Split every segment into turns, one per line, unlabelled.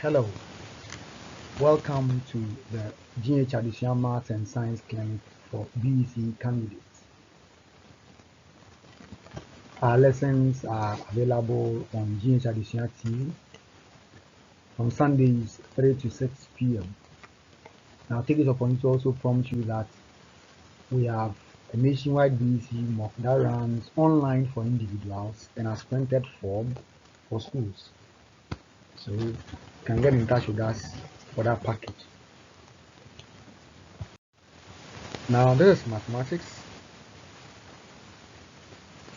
Hello, welcome to the GH Additional Maths and Science Clinic for BEC candidates. Our lessons are available on GH Additional TV on Sundays 3 to 6 p.m. Now take this opportunity to also prompt you that we have a nationwide BEC mock that runs online for individuals and has printed form for schools. So you can get in touch with us for that package. Now this is mathematics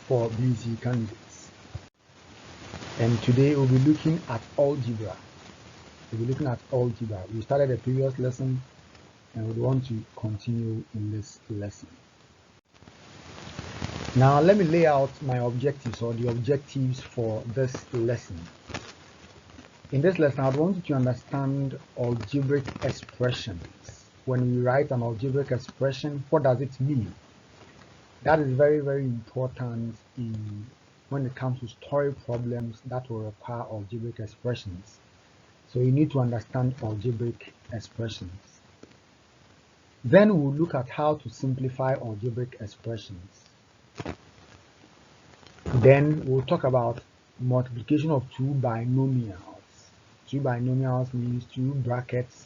for BEC candidates, and today we'll be looking at algebra. We started a previous lesson and we want to continue in this lesson. Now let me lay out my objectives or the objectives for this lesson. In this lesson, I want you to understand algebraic expressions. When we write an algebraic expression, what does it mean? That is very, very important when it comes to story problems that will require algebraic expressions. So you need to understand algebraic expressions. Then we'll look at how to simplify algebraic expressions. Then we'll talk about multiplication of two binomials. Two binomials means two brackets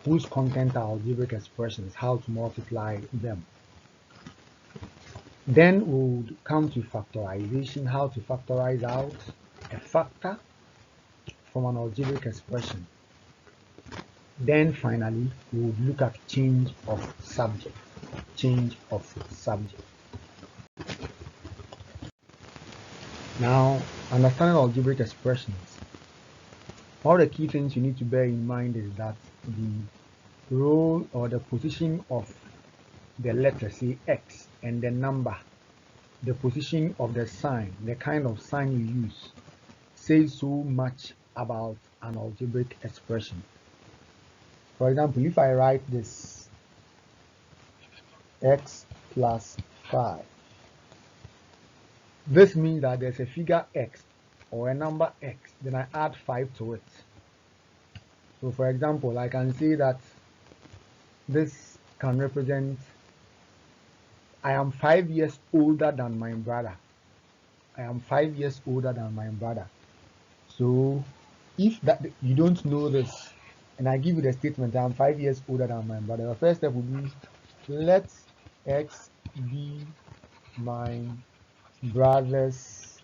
whose content are algebraic expressions, how to multiply them. Then we'll come to factorization, how to factorize out a factor from an algebraic expression. Then finally, we'll look at change of subject. Now, understanding algebraic expressions, one of the key things you need to bear in mind is that the role or the position of the letter, say x, and the number, the position of the sign, the kind of sign you use, says so much about an algebraic expression. For example, if I write this x plus 5, this means that there's a figure x or a number x, then I add 5 to it. So for example, I can say that this can represent I am 5 years older than my brother. So if that you don't know this, and I give you the statement, I am 5 years older than my brother, the first step would be, let x be my brother's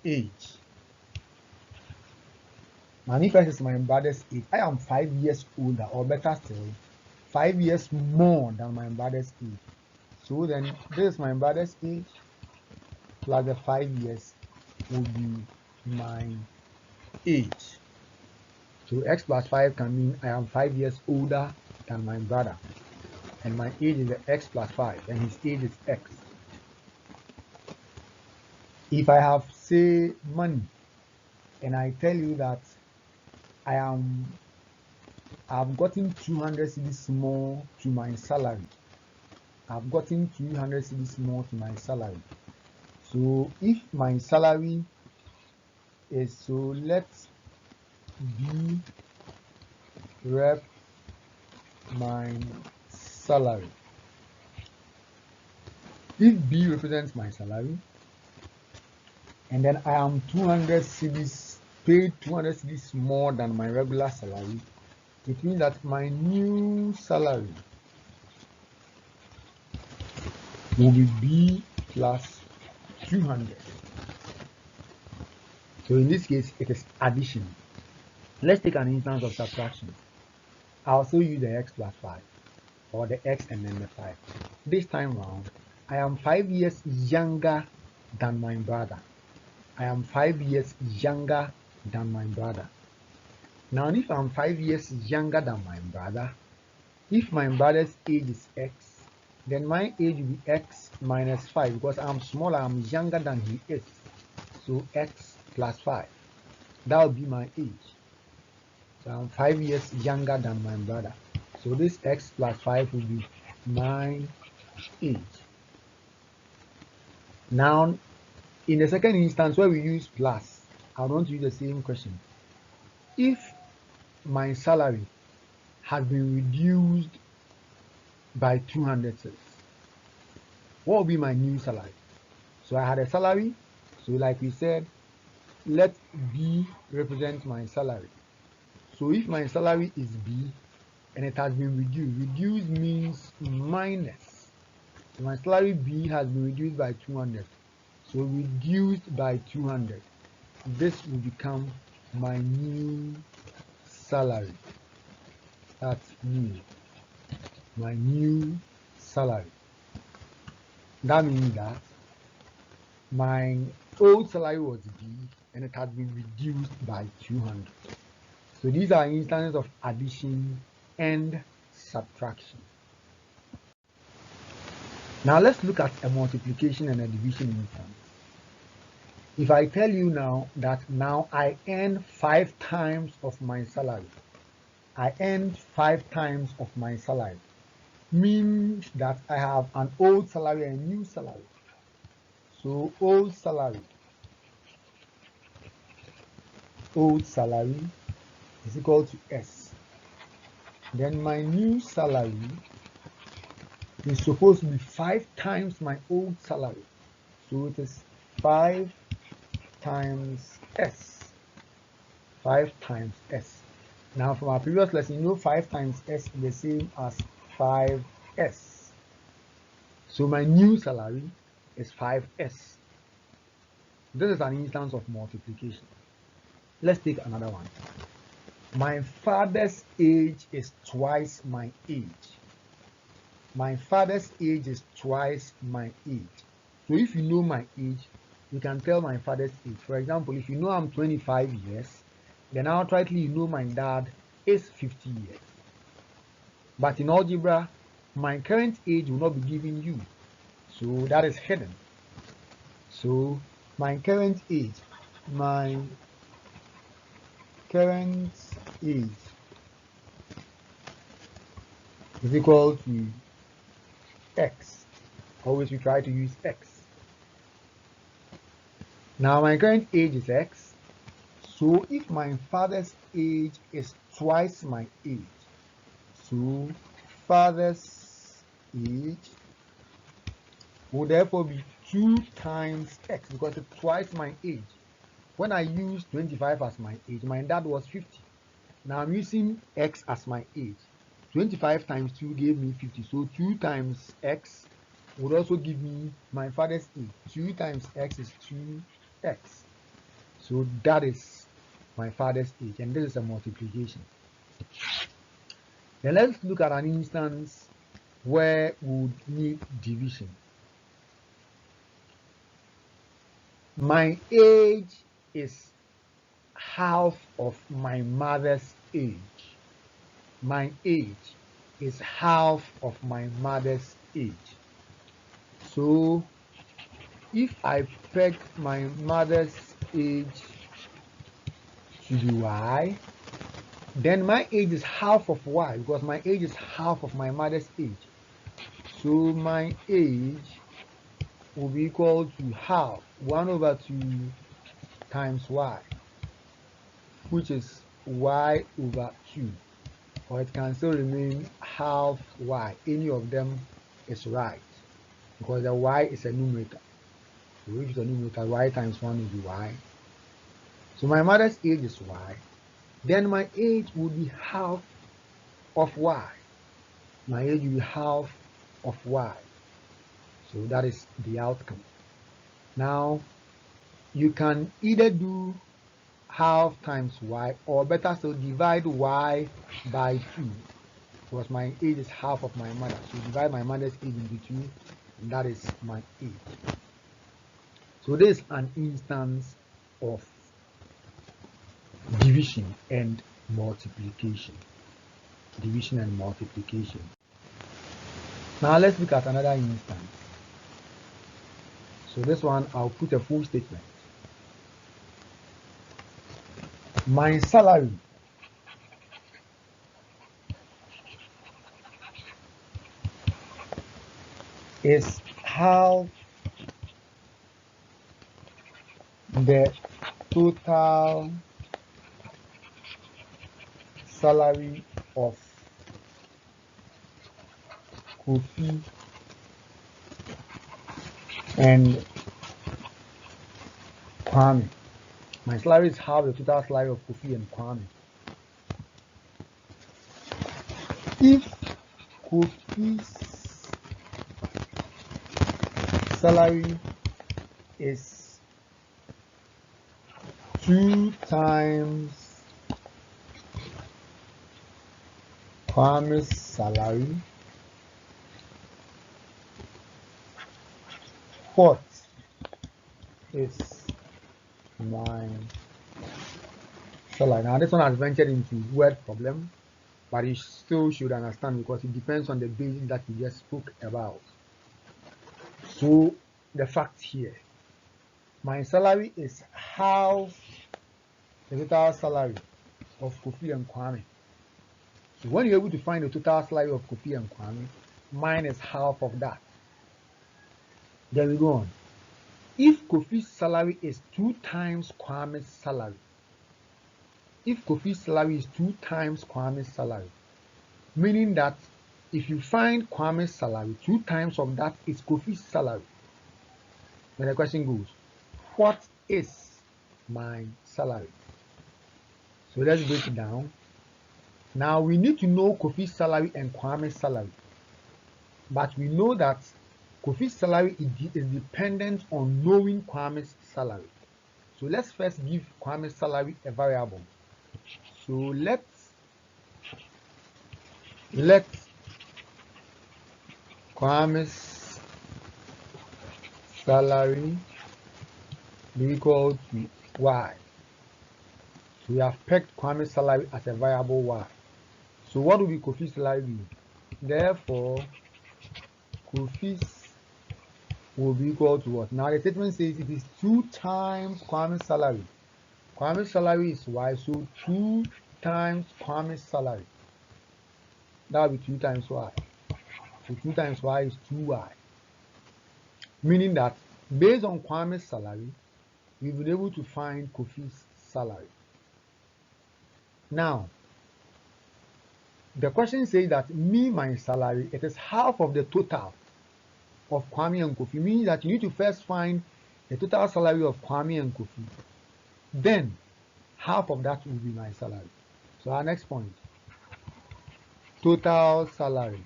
age. And if x is my brother's age, I am 5 years older, or better still, 5 years more than my brother's age. So then this is my brother's age plus the 5 years will be my age. So x plus 5 can mean I am 5 years older than my brother, and my age is x plus 5, and his age is x. If I have, say, money, and I tell you that I've gotten 200 cedis more to my salary. So if my salary is, so let's B rep my salary. If B represents my salary, and then I am 200 cedis, paid 200 cedis more than my regular salary, it means that my new salary will be B plus 200. So in this case, it is addition. Let's take an instance of subtraction. I'll also use the x plus 5, or the x and then the 5. This time round, I am 5 years younger than my brother. Now, if I'm 5 years younger than my brother, if my brother's age is x, then my age will be x minus 5, because I'm smaller, I'm younger than he is. So x plus 5, that will be my age. So I'm 5 years younger than my brother. So this x plus 5 will be my age. Now, in the second instance where we use plus, I want to use the same question. If my salary has been reduced by 200 cedis, what will be my new salary? So I had a salary, so like we said, let B represent my salary. So if my salary is B and it has been reduced means minus. So my salary B has been reduced by 200. So reduced by 200. This will become my new salary. That's new. My new salary. That means that my old salary was B and it has been reduced by 200. So these are instances of addition and subtraction. Now let's look at a multiplication and a division instance. If I tell you now that now I earn 5 times of my salary, I earned 5 times of my salary, means that I have an old salary and a new salary. So old salary is equal to S. Then my new salary is supposed to be 5 times my old salary. So it is 5 times S. 5 times S. Now from our previous lesson, you know 5 times S is the same as 5S. So my new salary is 5S. This is an instance of multiplication. Let's take another one. My father's age is twice my age. My father's age is twice my age. So if you know my age, you can tell my father's age. For example, if you know I'm 25 years, then outrightly you know my dad is 50 years. But in algebra, my current age will not be given you. So that is hidden. So my current age is equal to X. Always we try to use X. Now my current age is X. So if my father's age is twice my age, so father's age will therefore be 2 times X because it's twice my age. When I use 25 as my age, my dad was 50. Now I'm using X as my age. 25 times 2 gave me 50. So 2 times X would also give me my father's age. 2 times X is 2X. So that is my father's age, and this is a multiplication. Then let's look at an instance where we would need division. My age is half of my mother's age. My age is half of my mother's age. So if I peg my mother's age to be Y, then my age is half of Y because my age is half of my mother's age. So my age will be equal to half 1/2 times Y, which is Y over 2. Or it can still remain half Y. Any of them is right because the Y is a numerator. So if it's a numerator, Y times 1 will be Y. So my mother's age is Y. Then my age will be half of Y. My age will be half of Y. So that is the outcome. Now you can either do half times Y, or better still divide Y by 2 because my age is half of my mother. So divide my mother's age into 2, and that is my age. So this is an instance of division and multiplication. Division and multiplication. Now let's look at another instance. So this one I'll put a full statement. My salary is half the total salary of Kofi and Kwame. My salary is half the total salary of Kofi and Kwame. If Kofi's salary is 2 times Kwame's salary, what is my salary? Now this one has ventured into word problem, but you still should understand because it depends on the basis that we just spoke about. So the fact here, my salary is half the total salary of Kofi and Kwame. So when you're able to find the total salary of Kofi and Kwame, mine is half of that. Then we go on. If Kofi's salary is 2 times Kwame's salary, if Kofi's salary is 2 times Kwame's salary, meaning that if you find Kwame's salary, 2 times of that is Kofi's salary. Then the question goes, what is my salary? So let's break it down. Now we need to know Kofi's salary and Kwame's salary. But we know that Kofi's salary is dependent on knowing Kwame's salary. So let's first give Kwame's salary a variable. So let's Kwame's salary be equal to y. So we have pegged Kwame's salary as a variable y. So what will be Kofi's salary be? Therefore, Kofi's will be equal to what? Now the statement says it is 2 times Kwame's salary. Kwame's salary is y, so 2 times Kwame's salary. That will be 2 times y. So 2 times y is 2y. Meaning that based on Kwame's salary, we've been able to find Kofi's salary. Now, the question says that my salary, it is half of the total of Kwame and Kofi, meaning that you need to first find the total salary of Kwame and Kofi. Then, half of that will be my salary. So our next point, total salary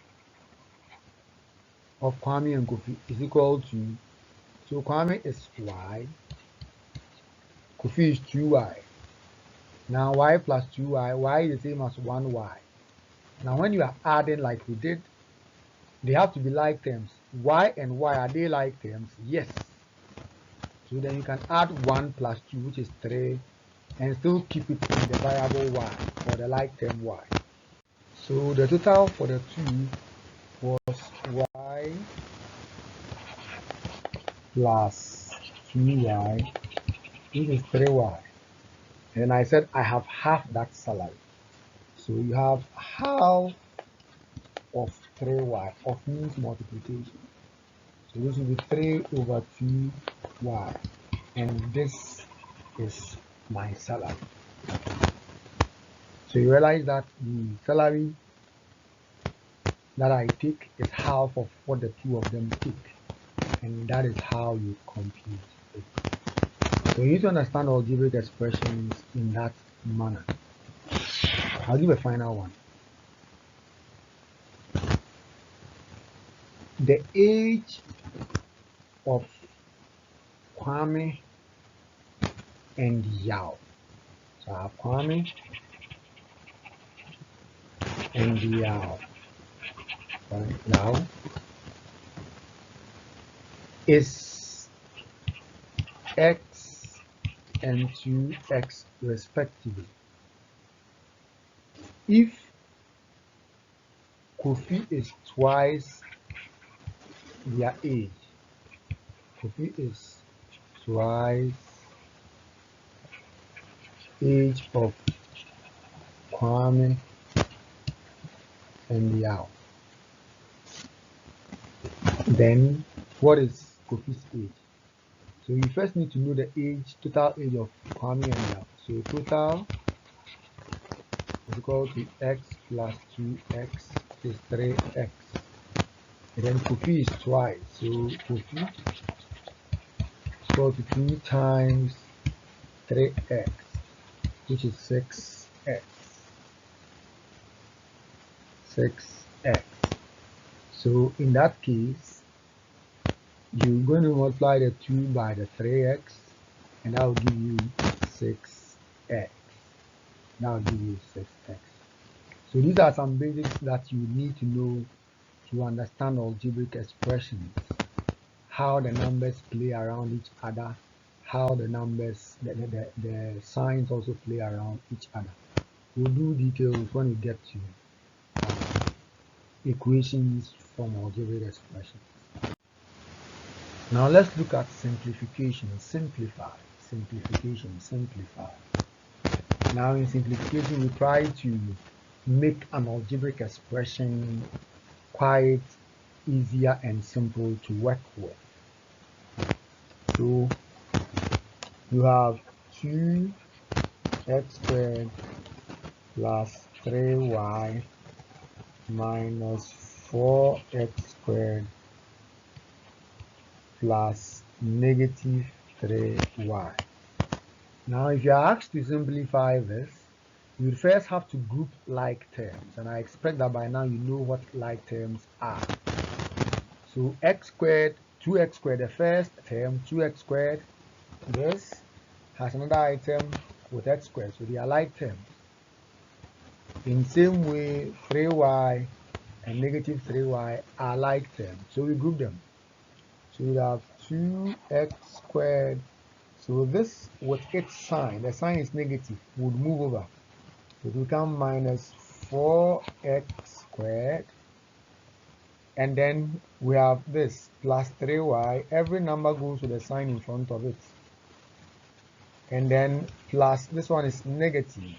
of Kwame and Kofi is equal to, so Kwame is y, Kofi is 2y. Now y plus 2y, y is the same as 1y. Now when you are adding like we did, they have to be like terms. Y and y, are they like terms? Yes. So then you can add 1 plus 2, which is 3, and still keep it in the variable y, or the like term y. So the total for the 2 was y plus 2y, which is 3y. And I said I have half that salary. So you have half of 3y, of means multiplication. So this will be 3 over 2y. And this is my salary. So you realize that the salary that I take is half of what the two of them take. And that is how you compute it. So you need to understand algebraic expressions in that manner. I'll give a final one. The age of Kwame and Yao. So I have Kwame and Yao. Yao is x and 2x respectively. If Kofi is twice their age, Kofi is twice age of Kwame and Yao, then what is Kofi's age? So you first need to know the age, total age of Kwame and Yao. So total is equal to x plus 2x is 3x. And then copy is twice, so copy is equal to 2 times 3x, which is 6x. 6x. So in that case, you're going to multiply the 2 by the 3x, and that will give you 6x. That will give you 6x. So these are some basics that you need to know to understand algebraic expressions, how the numbers play around each other, how the numbers, the signs also play around each other. We'll do details when we get to equations from algebraic expressions. Now let's look at simplification. Simplify. Now in simplification, we try to make an algebraic expression quite easier and simple to work with. So you have 2x squared plus 3y minus 4x squared plus negative 3y. Now if you are asked to simplify this, you would first have to group like terms, and I expect that by now you know what like terms are. So x squared, 2x squared, the first term, 2x squared, this has another item with x squared, so they are like terms. In the same way, 3y and negative 3y are like terms, so we group them. So we have 2x squared, so this with its sign, the sign is negative, would move over. It will become minus 4x squared, and then we have this plus 3y. Every number goes with a sign in front of it, and then plus this one is negative,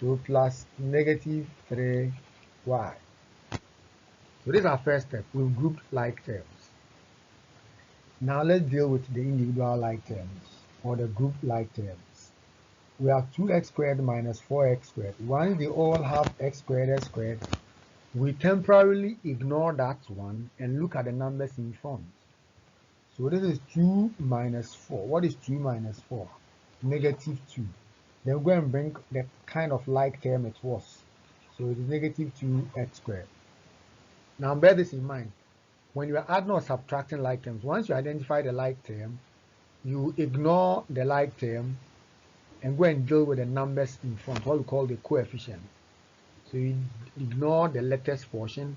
so plus negative 3y. So this is our first step. We've grouped like terms. Now let's deal with the individual like terms, or the group like terms. We have 2x squared minus 4x squared. Once they all have x squared, we temporarily ignore that one and look at the numbers in front. So this is 2 minus 4. What is 2 minus 4? Negative 2. Then go and bring the kind of like term it was. So it is negative 2x squared. Now bear this in mind. When you are adding or subtracting like terms, once you identify the like term, you ignore the like term and go and deal with the numbers in front, what we call the coefficient. So you ignore the letters portion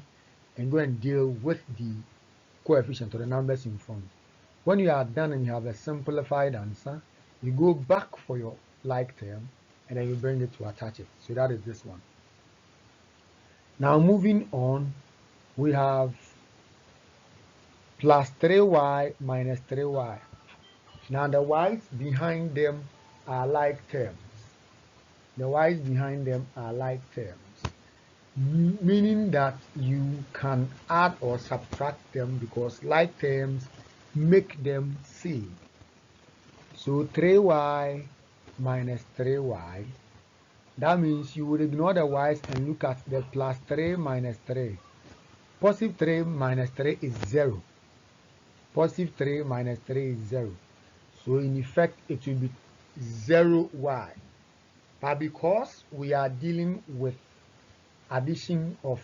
and go and deal with the coefficient or the numbers in front. When you are done and you have a simplified answer, you go back for your like term and then you bring it to attach it. So that is this one. Now moving on, we have plus 3y minus 3y. Now the y's behind them are like terms. The y's behind them are like terms, meaning that you can add or subtract them because like terms make them same. So 3y minus 3y, that means you would ignore the y's and look at the plus 3 minus 3. Positive 3 minus 3 is 0. Positive 3 minus 3 is 0. So in effect, it will be 0y. But because we are dealing with addition of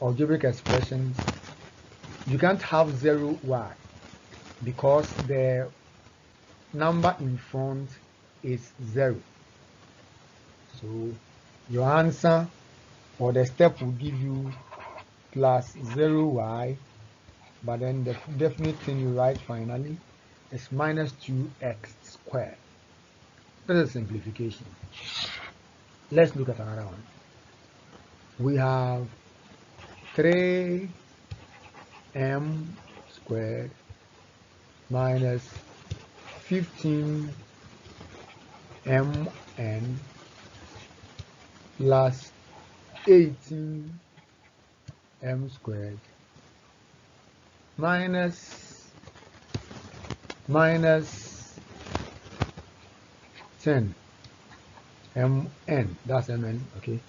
algebraic expressions, you can't have 0y because the number in front is 0. So your answer or the step will give you plus 0y, but then the definite thing you write finally is minus 2x squared. This is simplification. Let's look at another one. We have 3m squared minus 15mn plus 18m squared minus 10. mn, that's mn, okay,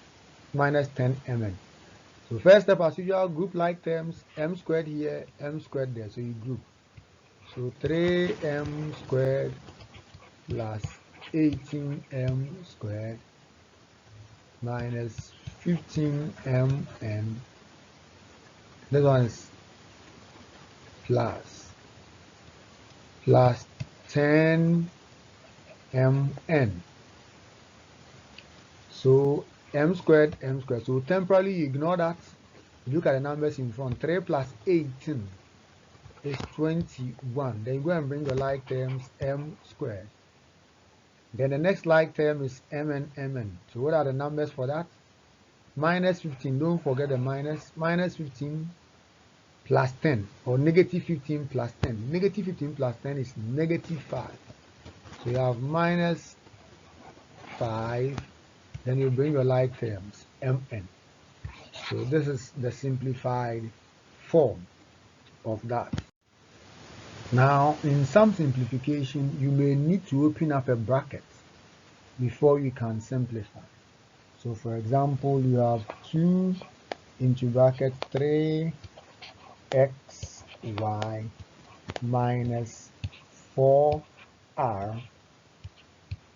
minus 10 mn. So first step, as usual, group like terms, m squared here, m squared there, so you group. So 3m squared plus 18m squared minus 15mn. This one is plus 10mn. So m squared, m squared. So temporarily you ignore that. You look at the numbers in front. 3 plus 18 is 21. Then you go and bring the like terms m squared. Then the next like term is mn. So what are the numbers for that? Minus 15. Don't forget the minus. Minus 15 plus 10, or negative 15 plus 10. Negative 15 plus 10 is negative 5. So you have minus 5. Then you bring your like terms mn. So this is the simplified form of that. Now, in some simplification, you may need to open up a bracket before you can simplify. So for example, you have 2 into bracket 3xy minus 4r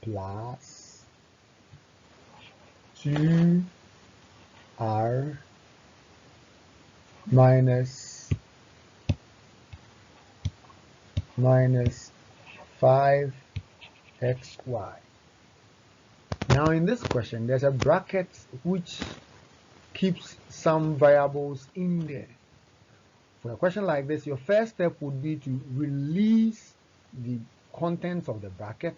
plus 2r minus 5xy. Now in this question, there's a bracket which keeps some variables in there. For a question like this, your first step would be to release the contents of the bracket.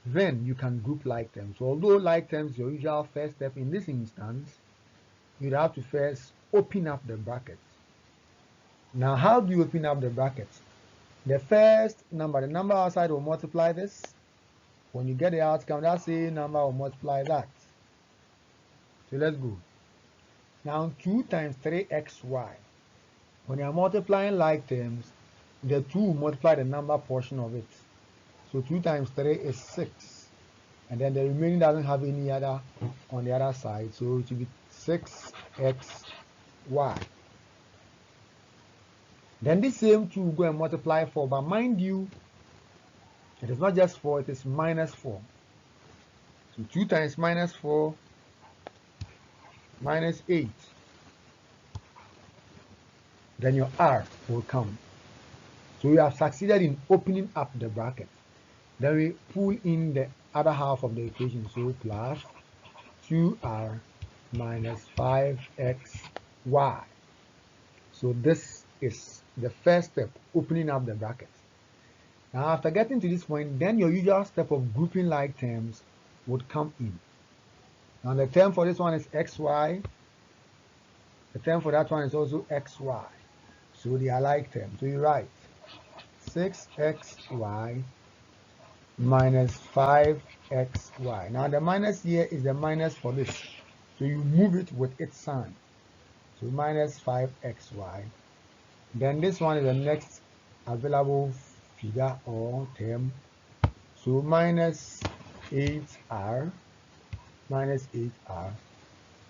Then you can group like terms. So although like terms is your usual first step, in this instance, you'd have to first open up the bracket. Now, how do you open up the bracket? The first number, the number outside will multiply this. When you get the outcome, that same number will multiply that. So let's go. Now 2 times 3xy. When you are multiplying like terms, the 2 will multiply the number portion of it. So 2 times 3 is 6. And then the remaining doesn't have any other on the other side. So it will be 6xy. Then this same 2 will go and multiply 4. But mind you, it is not just 4, it is minus 4. So 2 times minus 4, minus 8. Then your r will come. So we have succeeded in opening up the bracket. Then we pull in the other half of the equation. So plus 2r minus 5xy. So this is the first step, opening up the bracket. Now after getting to this point, then your usual step of grouping like terms would come in. Now the term for this one is xy. The term for that one is also xy. So they are like terms. So you write 6xy minus 5xy. Now the minus here is the minus for this. So you move it with its sign. So minus 5xy. Then this one is the next available figure or term. So minus 8r. Minus 8r.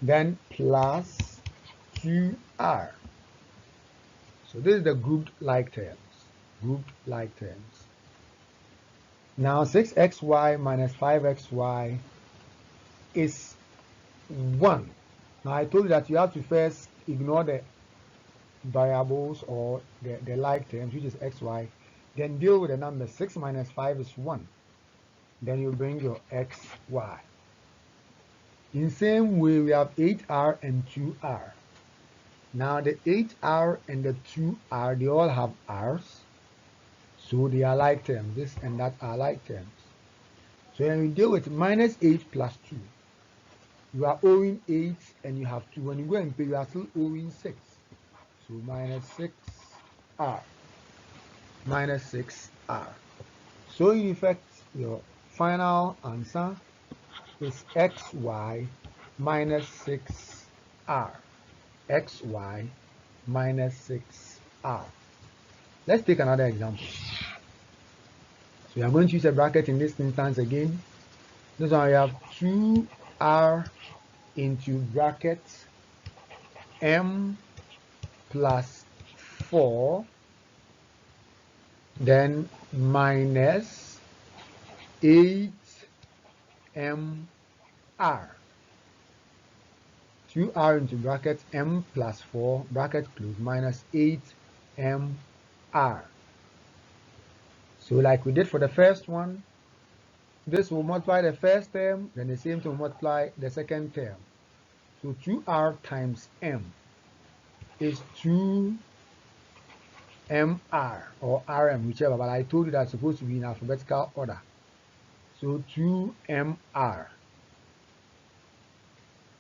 Then plus 2r. So this is the grouped like terms. Grouped like terms. Now 6xy minus 5xy is 1. Now I told you that you have to first ignore the variables or the like terms, which is xy. Then deal with the number 6 minus 5 is 1. Then you bring your xy. In the same way, we have 8r and 2r. Now the 8r and the 2r, they all have r's. So they are like terms. This and that are like terms. So when we deal with minus 8 plus 2, you are owing 8 and you have 2. When you go and pay, you are still owing 6. So minus 6r. Minus 6r. So in effect, your final answer is xy minus 6r. Xy minus 6r. Let's take another example. So we are going to use a bracket in this instance again. This one we have 2r into brackets m plus 4, then minus 8mr. 2r into bracket m plus 4, bracket close, minus 8mr. So like we did for the first one, this will multiply the first term, then the same to multiply the second term. So 2r times m is 2mr or rm, whichever, but I told you that's supposed to be in alphabetical order. So 2mr.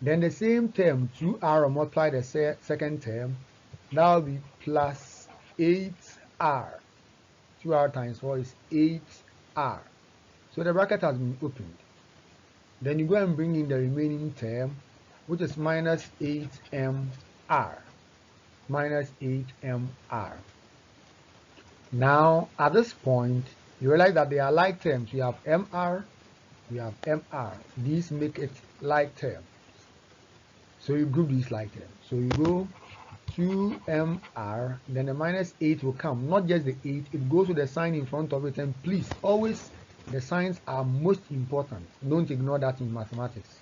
Then the same term, 2r multiply the second term, that will be plus 8r. 2r times 4 is 8r. So the bracket has been opened. Then you go and bring in the remaining term, which is minus 8mr. Minus 8mr. Now, at this point, you realize that they are like terms. We have mr, we have mr. These make it like terms. So you group these like terms. So you go 2mr, then the minus 8 will come. Not just the 8, it goes with the sign in front of it. And please, always, the signs are most important. Don't ignore that in mathematics.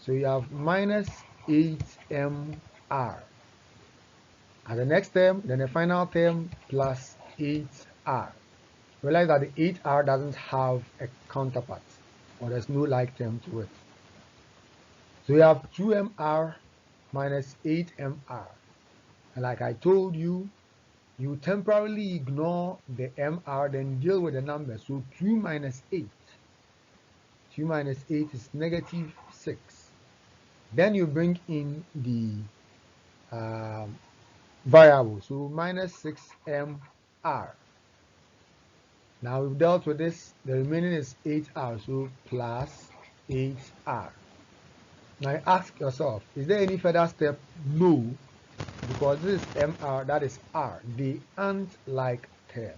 So you have minus 8mr. As the next term, then the final term plus 8r. Realize that the 8r doesn't have a counterpart, or there's no like term to it. So you have 2mr minus 8mr. And like I told you, you temporarily ignore the mr, then deal with the number. So 2 minus 8. 2 minus 8 is negative 6. Then you bring in the variable, so minus 6mr. Now we've dealt with this, the remaining is 8r, so plus 8r. Now you ask yourself, is there any further step? No, because this is mr, that is r. They aren't like terms.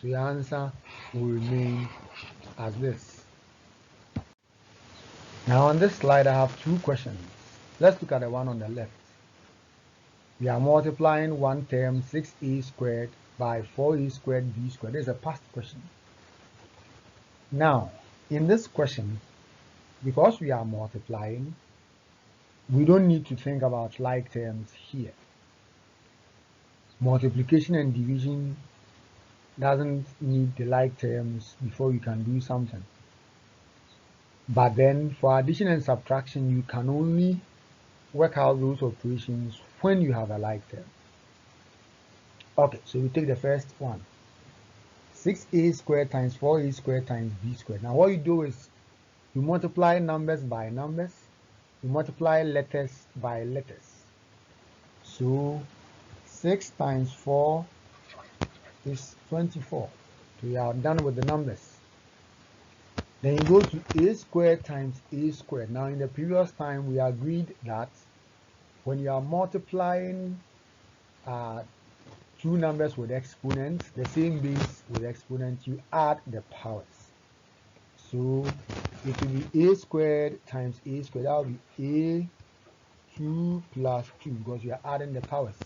So your answer will remain as this. Now on this slide I have two questions. Let's look at the one on the left. We are multiplying one term 6a squared by 4a squared b squared. This is a past question. Now, in this question, because we are multiplying, we don't need to think about like terms here. Multiplication and division doesn't need the like terms before you can do something. But then for addition and subtraction, you can only work out those operations when you have a like term. Okay, so we take the first one. 6a squared times 4a squared times b squared. Now what you do is you multiply numbers by numbers, you multiply letters by letters. So 6 times 4 is 24. So we are done with the numbers. Then you go to a squared times a squared. Now in the previous time we agreed that when you are multiplying two numbers with exponents, the same base with exponents, you add the powers. So it will be a squared times a squared. That will be a2 plus 2 because we are adding the powers.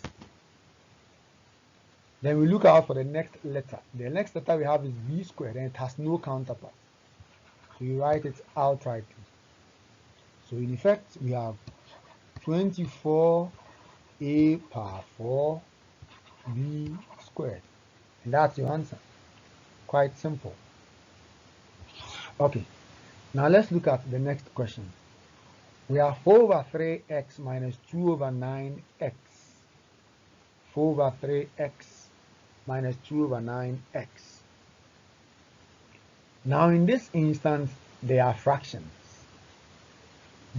Then we look out for the next letter. The next letter we have is b squared, and it has no counterpart. So you write it outrightly. So in effect, we have 24a power 4 b squared. And that's your answer. Quite simple. Okay, now let's look at the next question. We have 4 over 3x minus 2 over 9x. 4 over 3x minus 2 over 9x. Now in this instance, they are fractions.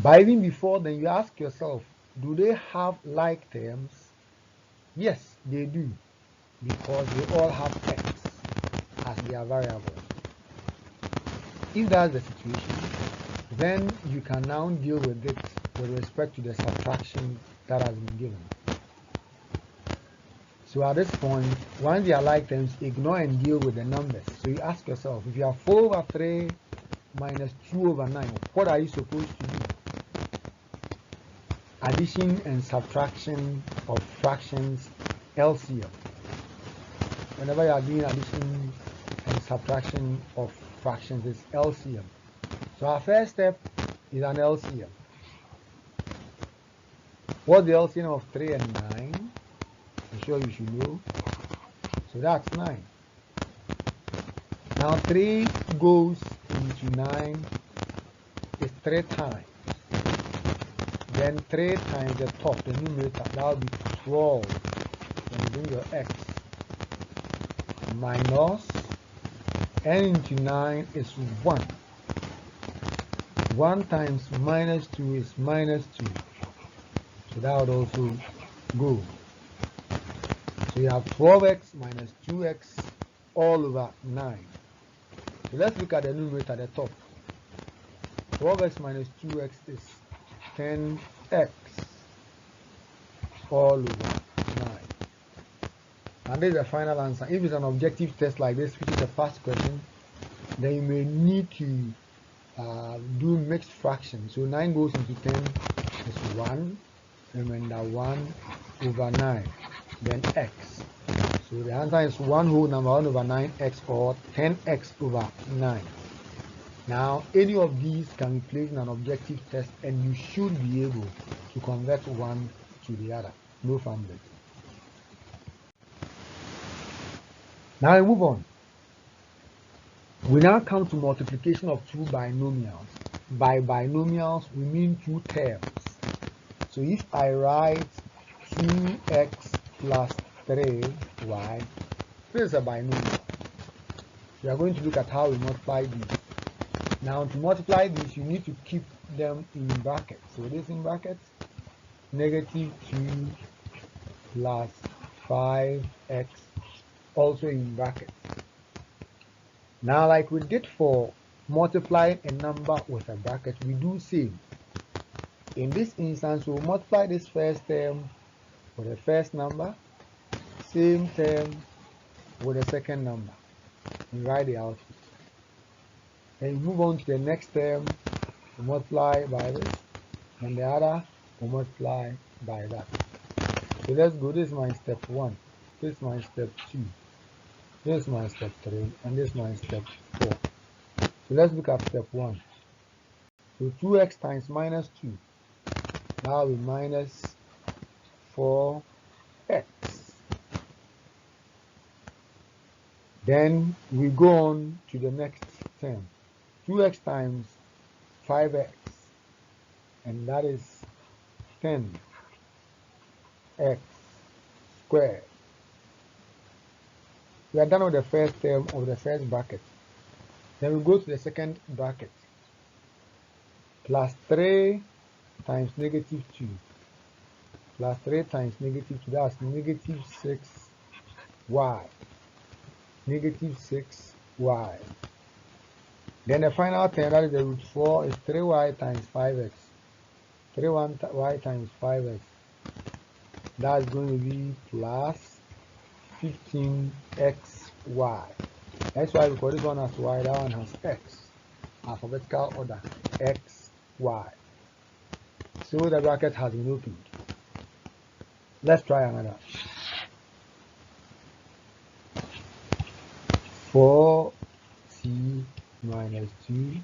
But even before then, you ask yourself, do they have like terms? Yes, they do, because they all have x as their variable. If that's the situation, then you can now deal with it with respect to the subtraction that has been given. So at this point, once they are like terms, ignore and deal with the numbers. So you ask yourself, if you have 4 over 3 minus 2 over 9. What are you supposed to do? Addition and subtraction of fractions, LCM. Whenever you are doing addition and subtraction of fractions, it's LCM. So our first step is an LCM. What's the LCM of 3 and 9? I'm sure you should know. So that's 9. Now 3 goes into 9 is 3 times. Then 3 times the top, the numerator, that will be 12. Then you bring your x. Minus n into 9 is 1. 1 times minus 2 is minus 2. So that would also go. So you have 12x minus 2x all over 9. So let's look at the numerator at the top. 12x minus 2x is 10x all over 9. And this is the final answer. If it's an objective test like this, which is a past question, then you may need to do mixed fractions. So 9 goes into 10 is 1. Remember 1 over 9. Then x. So the answer is 1 whole number 1 over 9x or 10x over 9. Now any of these can be placed in an objective test and you should be able to convert one to the other. No fumbling. Now we move on. We now come to multiplication of two binomials. By binomials we mean two terms. So if I write 2x plus 3y, this is a binomial. We are going to look at how we multiply these. Now to multiply these, you need to keep them in brackets. So this in brackets, negative 2 plus 5x also in brackets. Now like we did for multiplying a number with a bracket, we do same. In this instance, we'll multiply this first term with the first number, same term with the second number, and write the output. Then move on to the next term, we multiply by this, and the other we multiply by that. So let's go. This is my step 1, this is my step 2, this is my step 3, and this is my step 4. So let's look at step 1. So 2x times minus 2. Now we minus 4x. Then we go on to the next term. 2x times 5x, and that is 10x squared. We are done with the first term of the first bracket. Then we go to the second bracket. Plus 3 times negative 2. Plus 3 times negative 2, that's negative 6y. Negative 6y. Then the final term, that is the root 4, is 3y times 5x. 3y times 5x. That's going to be plus 15xy. That's why we call this one as y, that one has x. Alphabetical order, x, y. So the bracket has been opened. Let's try another. 4c minus 2,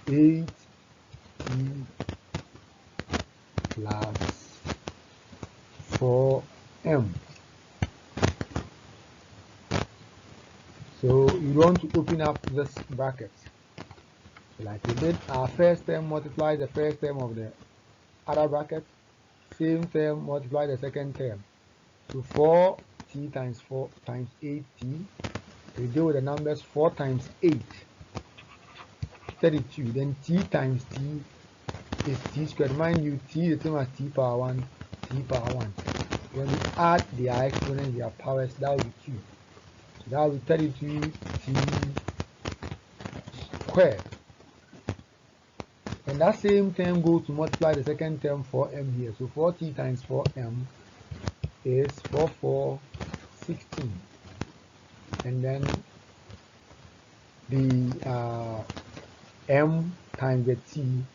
8e plus 4m. So you want to open up this bracket. So like we did, our first term multiply the first term of the other bracket, same term multiply the second term. So 4t times 4 times 8t. We deal with the numbers 4 times 8, 32. Then t times t is t squared. Mind you, t is the same as t power 1, t power 1. When we add their exponents, their powers, that will be 2. So that will be 32t squared. And that same term goes to multiply the second term 4m here. So 4t times 4m is 4, 16. And then the m times the t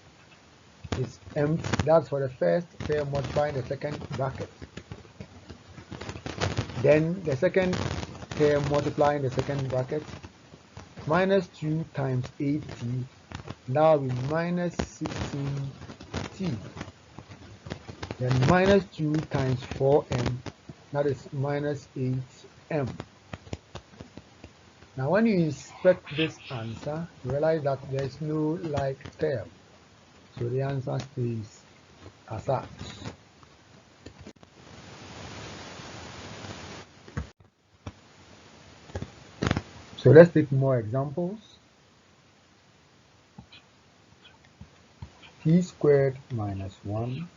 is empty. That's for the first term multiplying the second bracket. Then the second term multiplying the second bracket, minus 2 times 8t, that will be minus 16t. Then minus 2 times 4m, that is minus 8m. Now when you inspect this answer, you realize that there is no like term. So the answer stays as such. So let's take more examples. T squared minus 1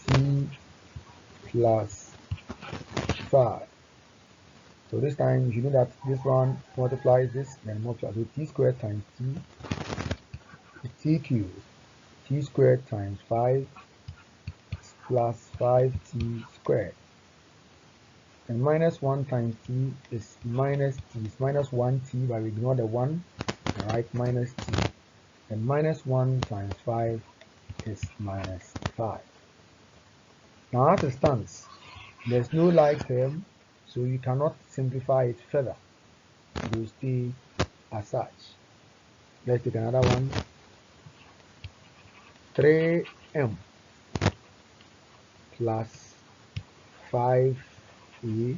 t plus 5. So this time you know that this one multiplies this, then multiplies. So t squared times t cubed, t squared times 5 plus 5t squared. And minus 1 times t is minus t. It's minus 1t, but we ignore the 1 and write minus t. And minus 1 times 5 is minus 5. Now as it stands, there's no like term, so you cannot simplify it further. It will stay as such. Let's take another one. 3m plus 5a, and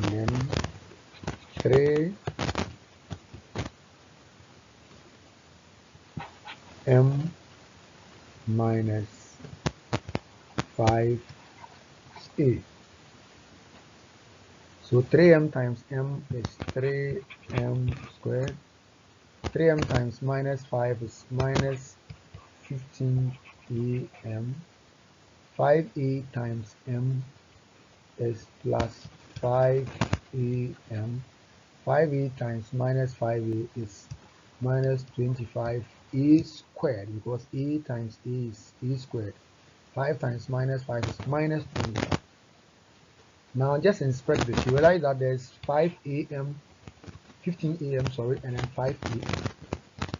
then 3m minus 5a. So 3m times m is 3m squared. 3m times minus 5 is minus 15am. 5a times m is plus 5am. 5a times minus 5a is minus 25a squared, because a times a is a squared. 5 times minus 5 is minus 25. Now just inspect this. You realize that there's 5am, 15am, sorry, and then 5am.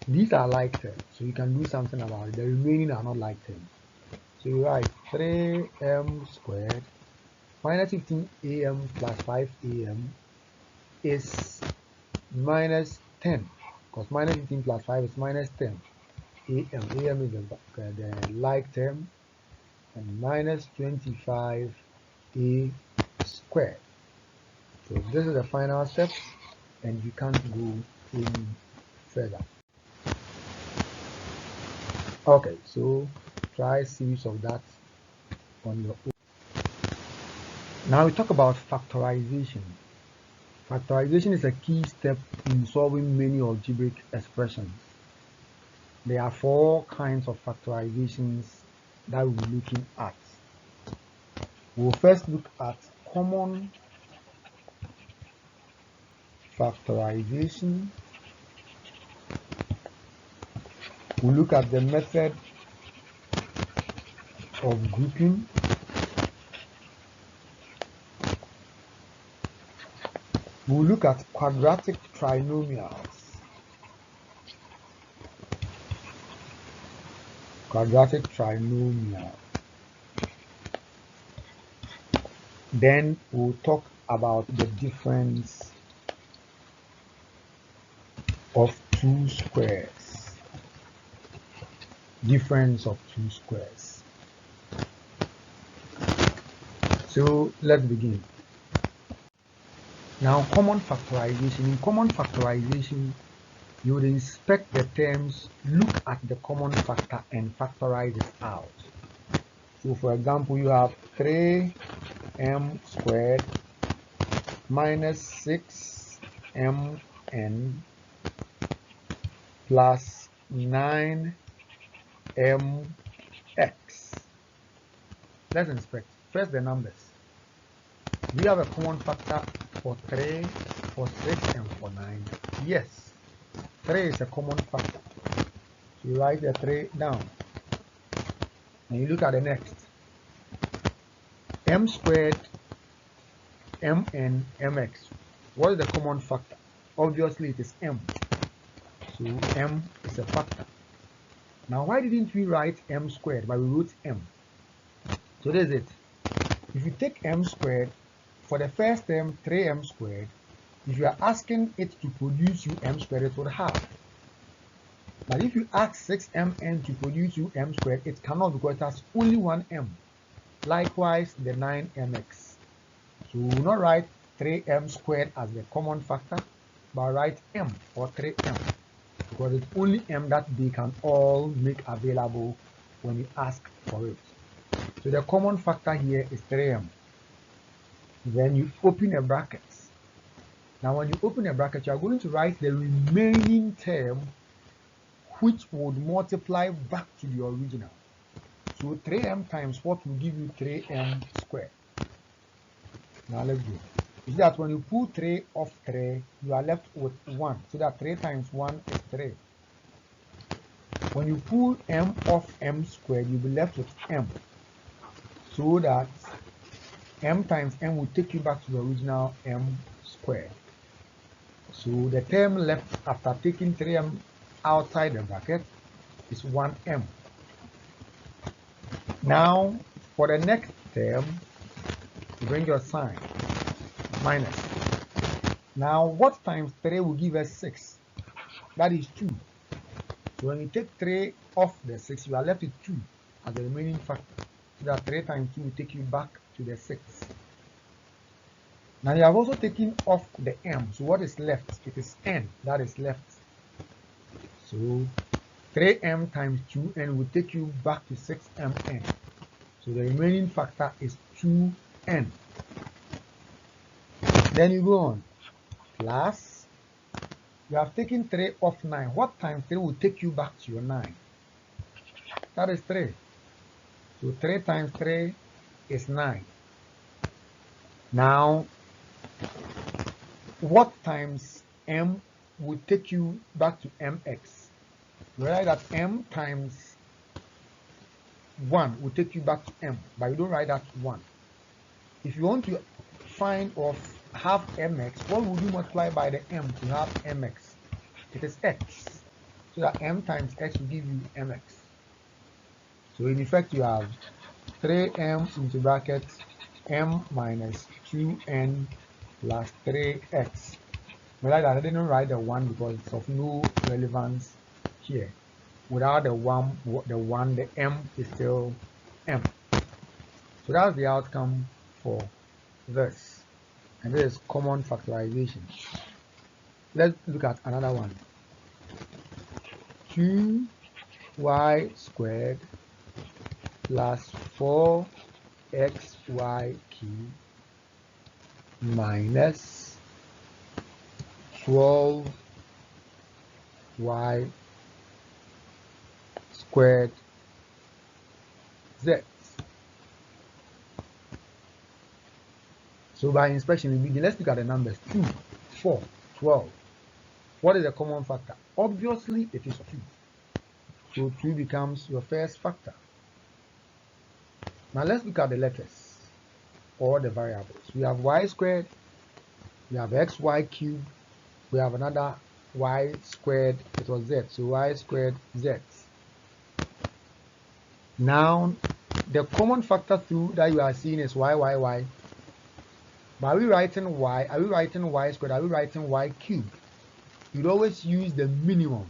These are like terms, so you can do something about it. The remaining are not like terms. So you write 3m squared minus 15am plus 5am is minus 10, because minus 15 plus 5 is minus 10. am is the like term, and minus 25a squared. So this is the final step, and you can't go any further. Okay, so try a series of that on your own. Now we talk about factorization. Factorization is a key step in solving many algebraic expressions. There are 4 kinds of factorizations that we'll be looking at. We'll first look at common factorization. We'll look at the method of grouping. We'll look at quadratic trinomials. Quadratic trinomial. Then we'll talk about the difference of 2 squares. Difference of 2 squares. So let's begin. Now, common factorization. In common factorization, you would inspect the terms, look at the common factor, and factorize it out. So for example, you have 3m squared minus 6mn plus 9mx. Let's inspect. First, the numbers. Do you have a common factor for 3, for 6, and for 9? Yes. 3 is a common factor. So you write the 3 down. And you look at the next. M squared, mn, mx. What is the common factor? Obviously it is m. So m is a factor. Now why didn't we write m squared, but we wrote m? So this is it. If you take m squared, for the first term 3m squared, if you are asking it to produce you m squared, it would have. But if you ask 6mn to produce you m squared, it cannot because it has only one m. Likewise, the 9mx. So we will not write 3m squared as the common factor, but write m or 3m because it's only m that they can all make available when you ask for it. So the common factor here is 3m. Then you open a bracket. Now when you open a bracket, you are going to write the remaining term which would multiply back to the original. So 3m times what will give you 3m squared. Now let's do it. You see that when you pull 3 off 3, you are left with 1. So that 3 times 1 is 3. When you pull m off m squared, you'll be left with m. So that m times m will take you back to the original m squared. So the term left after taking 3m outside the bracket is 1m. Now for the next term, bring your sign, minus. Now what times 3 will give us 6? That is 2. So when you take 3 off the 6, you are left with 2 as the remaining factor. So that 3 times 2 will take you back to the 6. Now you have also taken off the m. So what is left? It is n that is left. So 3m times 2n will take you back to 6mn. So the remaining factor is 2n. Then you go on. Plus, you have taken 3 off 9. What times 3 will take you back to your 9? That is 3. So 3 times 3 is 9. Now, what times m will take you back to mx? You write that m times 1 will take you back to m, but you don't write that 1. If you want to find or have mx, what would you multiply by the m to have mx? It is x. So that m times x will give you mx. So in effect, you have 3m into bracket m minus 2n plus 3x. But like that, I didn't write the 1 because it's of no relevance here. Without the 1, the m is still m. So that's the outcome for this. And this is common factorization. Let's look at another one. 2y squared plus 4xy cubed minus 12y squared z. So by inspection, we begin. Let's look at the numbers. 2, 4, 12. What is the common factor? Obviously, it is 2. So 2 becomes your first factor. Now let's look at the letters or the variables. We have y squared, we have xy cubed, we have another y squared, it was z, so y squared z. Now the common factor through that you are seeing is y. But are we writing y? Are we writing y squared? Are we writing y cubed? You'd always use the minimum.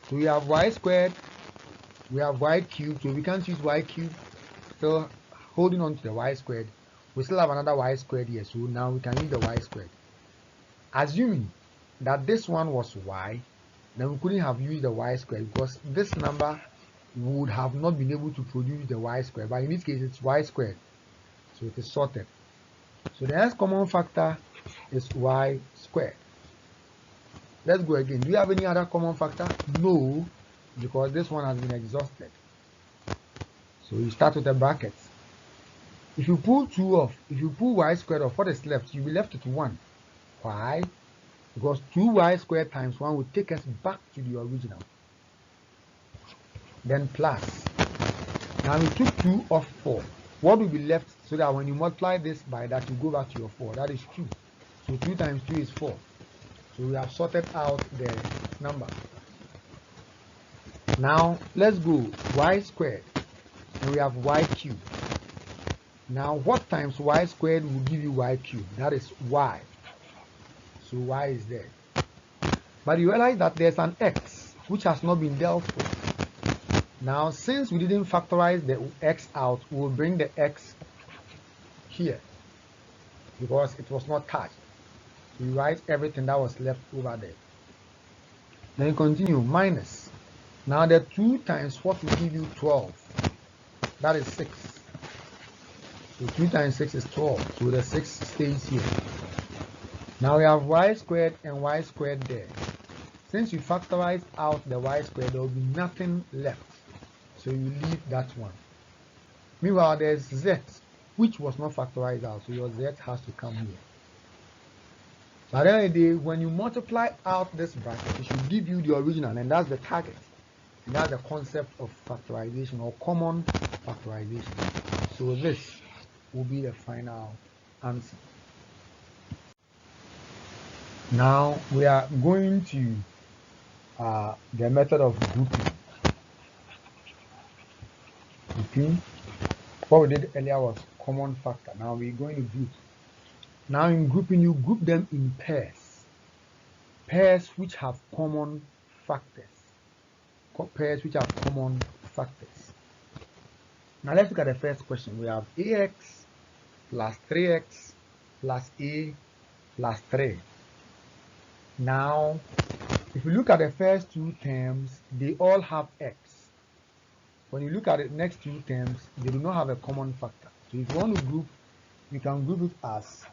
So we have y squared, we have y cubed, so we can't use y cubed. Still holding on to the y squared. We still have another y squared here, so now we can use the y squared. Assuming that this one was y, then we couldn't have used the y squared because this number would have not been able to produce the y squared. But in this case, it's y squared, so it is sorted. So the next common factor is y squared. Let's go again. Do you have any other common factor? No, because this one has been exhausted. So you start with a bracket. If you pull 2 off, if you pull y squared off, what is left? You'll be left with 1. Why? Because 2y squared times 1 will take us back to the original. Then plus. Now we took 2 off 4. What will be left so that when you multiply this by that, you go back to your 4. That is 2. So 2 times 2 is 4. So we have sorted out the number. Now let's go y squared, and we have y cubed. Now what times y squared will give you y cubed? That is y. So y is there. But you realize that there's an x which has not been dealt with. Now since we didn't factorize the x out, we will bring the x here because it was not touched. We write everything that was left over there. Then continue, minus. Now the 2 times what will give you 12? That is 6. So 2 times 6 is 12. So the 6 stays here. Now we have y squared and y squared there. Since you factorize out the y squared, there will be nothing left. So you leave that one. Meanwhile, there's z, which was not factorized out. So your z has to come here. So at the end of the day, when you multiply out this bracket, it should give you the original, and that's the target. And that's the concept of factorization or common factorization. So this will be the final answer. Now we are going to the method of grouping. Grouping. What we did earlier was common factor. Now we're going to group. Now in grouping, you group them in pairs. Pairs which have common factors. Pairs which have common factors. Now let's look at the first question. We have ax plus 3x plus a plus 3. Now, if you look at the first 2 terms, they all have x. When you look at the next 2 terms, they do not have a common factor. So if you want to group, you can group it as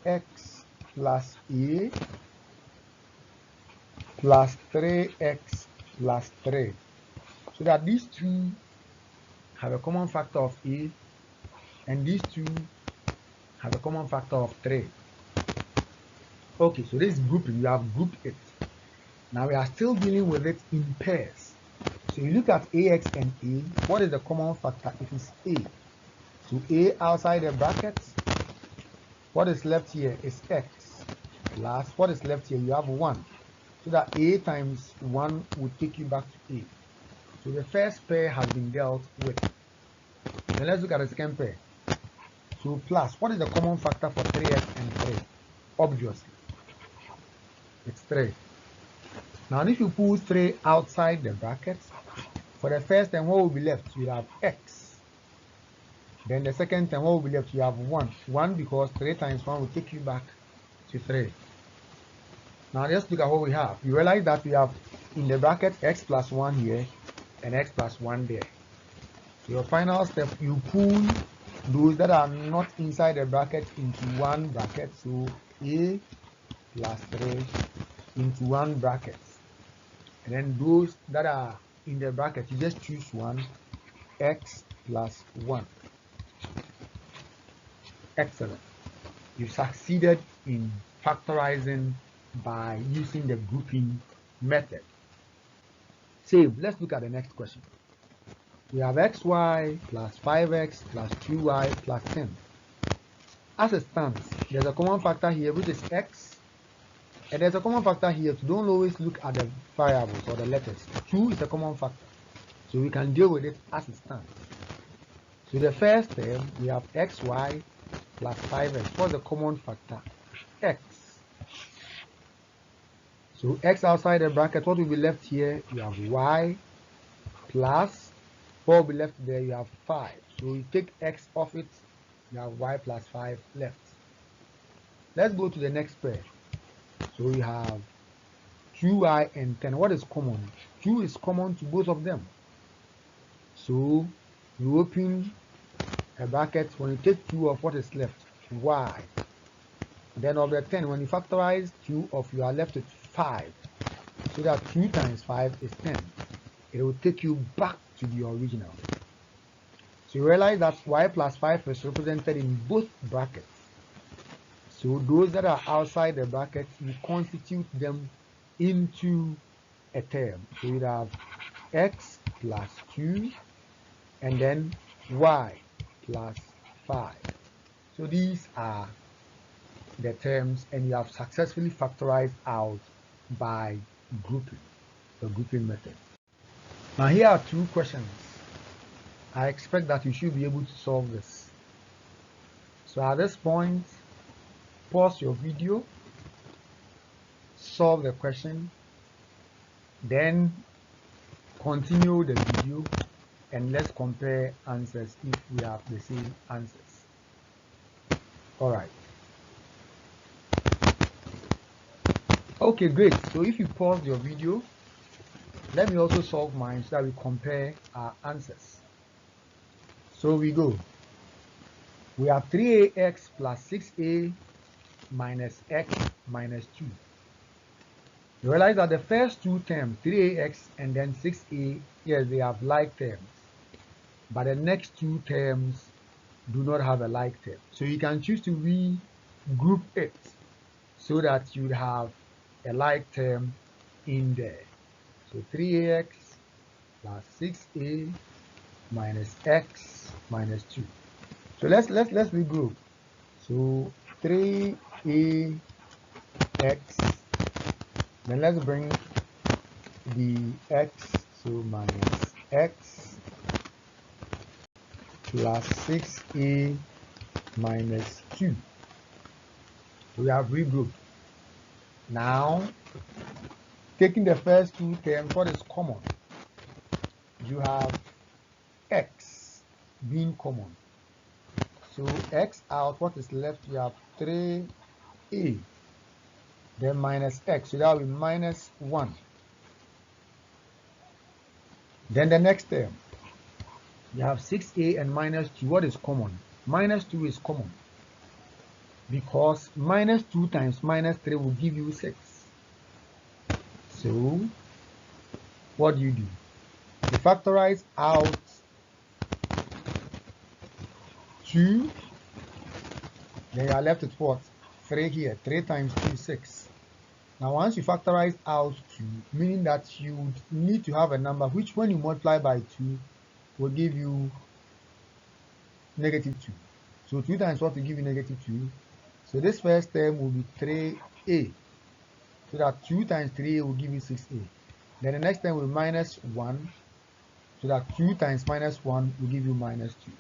ax plus a plus 3x plus 3. So that these 2 have a common factor of a, and these 2 have a common factor of 3. Okay, so this grouping, you have grouped it. Now we are still dealing with it in pairs. So you look at ax and a, what is the common factor? It is a. So a outside the brackets, what is left here is x, plus what is left here, you have 1. So that a times 1 will take you back to a. So the first pair has been dealt with. Then let's look at the second pair. So plus, what is the common factor for 3x and 3? Obviously, it's 3. Now if you pull 3 outside the brackets, for the first term, what will be left? You have x. Then the second term, what will be left? You have 1. 1 because 3 times 1 will take you back to 3. Now let's look at what we have. You realize that we have in the bracket x plus 1 here and x plus 1 there. So your final step, you pull those that are not inside the bracket into one bracket. So a plus 3 into one bracket. And then those that are in the bracket, you just choose one, x plus 1. Excellent. You succeeded in factorizing by using the grouping method. Save. Let's look at the next question. We have xy plus 5x plus 2y plus 10. As it stands, there's a common factor here, which is x. And there's a common factor here. So don't always look at the variables or the letters. 2 is a common factor. So we can deal with it as it stands. So the first term, we have xy plus 5x. What's the common factor? X. So x outside the bracket, what will be left here? You have y plus, what will be left there? You have 5. So you take x off it, you have y plus 5 left. Let's go to the next pair. So we have 2y and 10. What is common? 2 is common to both of them. So you open a bracket. When you take 2 off, what is left? Y. Then of the 10, when you factorize 2 off, you are left with 5. So that 2 times 5 is 10. It will take you back to the original. So you realize that y plus 5 is represented in both brackets. So those that are outside the bracket, you constitute them into a term. So you have x plus 2 and then y plus 5. So these are the terms and you have successfully factorized out by grouping, the grouping method. Now here are two questions. I expect that you should be able to solve this. So at this point, pause your video, solve the question, then continue the video, and let's compare answers if we have the same answers. Alright. Okay, great. So if you pause your video, let me also solve mine so that we compare our answers. So we go. We have 3ax plus 6a minus x minus 2. You realize that the first two terms, 3ax and then 6a, yes, they have like terms. But the next two terms do not have a like term. So you can choose to regroup it so that you have a like term in there. So 3ax plus 6a minus x minus 2. So let's regroup. So 3ax, then let's bring the x, so minus x plus 6a minus 2. We have regrouped. Now, taking the first two terms, what is common? You have x being common. So x out, what is left? You have 3a, then minus x, so that will be minus 1. Then the next term, you have 6a and minus 2. What is common? Minus 2 is common because minus 2 times minus 3 will give you 6. So what do? You factorize out 2, then you are left with what? 3 here. 3 times 2 is 6. Now once you factorize out 2, meaning that you would need to have a number which when you multiply by 2 will give you negative 2. So 2 times what will give you negative 2? So this first term will be 3a. So that 2 times 3a will give you 6a. Then the next term will be minus 1. So that 2 times minus 1 will give you minus 2.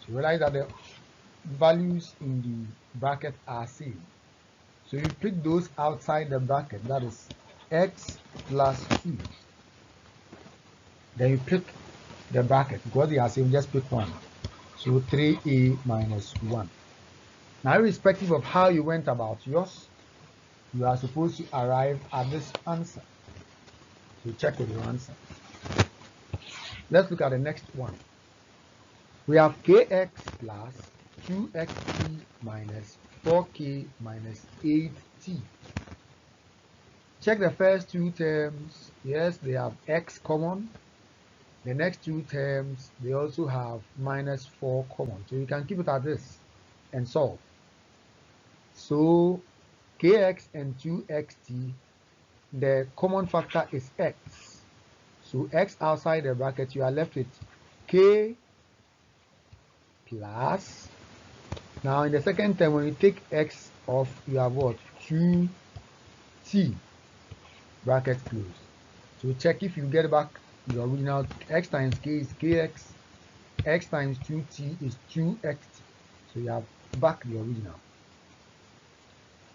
So realize that the values in the bracket are same. So you pick those outside the bracket, that is x plus 2. Then you pick the bracket because they are same, just pick one. So 3a minus 1. Now, irrespective of how you went about yours, you are supposed to arrive at this answer. So check with your answer. Let's look at the next one. We have kx plus 2xt minus 4k minus 8t. Check the first two terms. Yes, they have x common. The next two terms, they also have minus 4 common. So you can keep it at this and solve. So kx and 2xt, the common factor is x. So x outside the bracket, you are left with k plus. Now in the second term, when you take x off, you have what? 2t, bracket closed. So check if you get back the original. X times k is kx, x times 2t is 2xt. So you have back the original.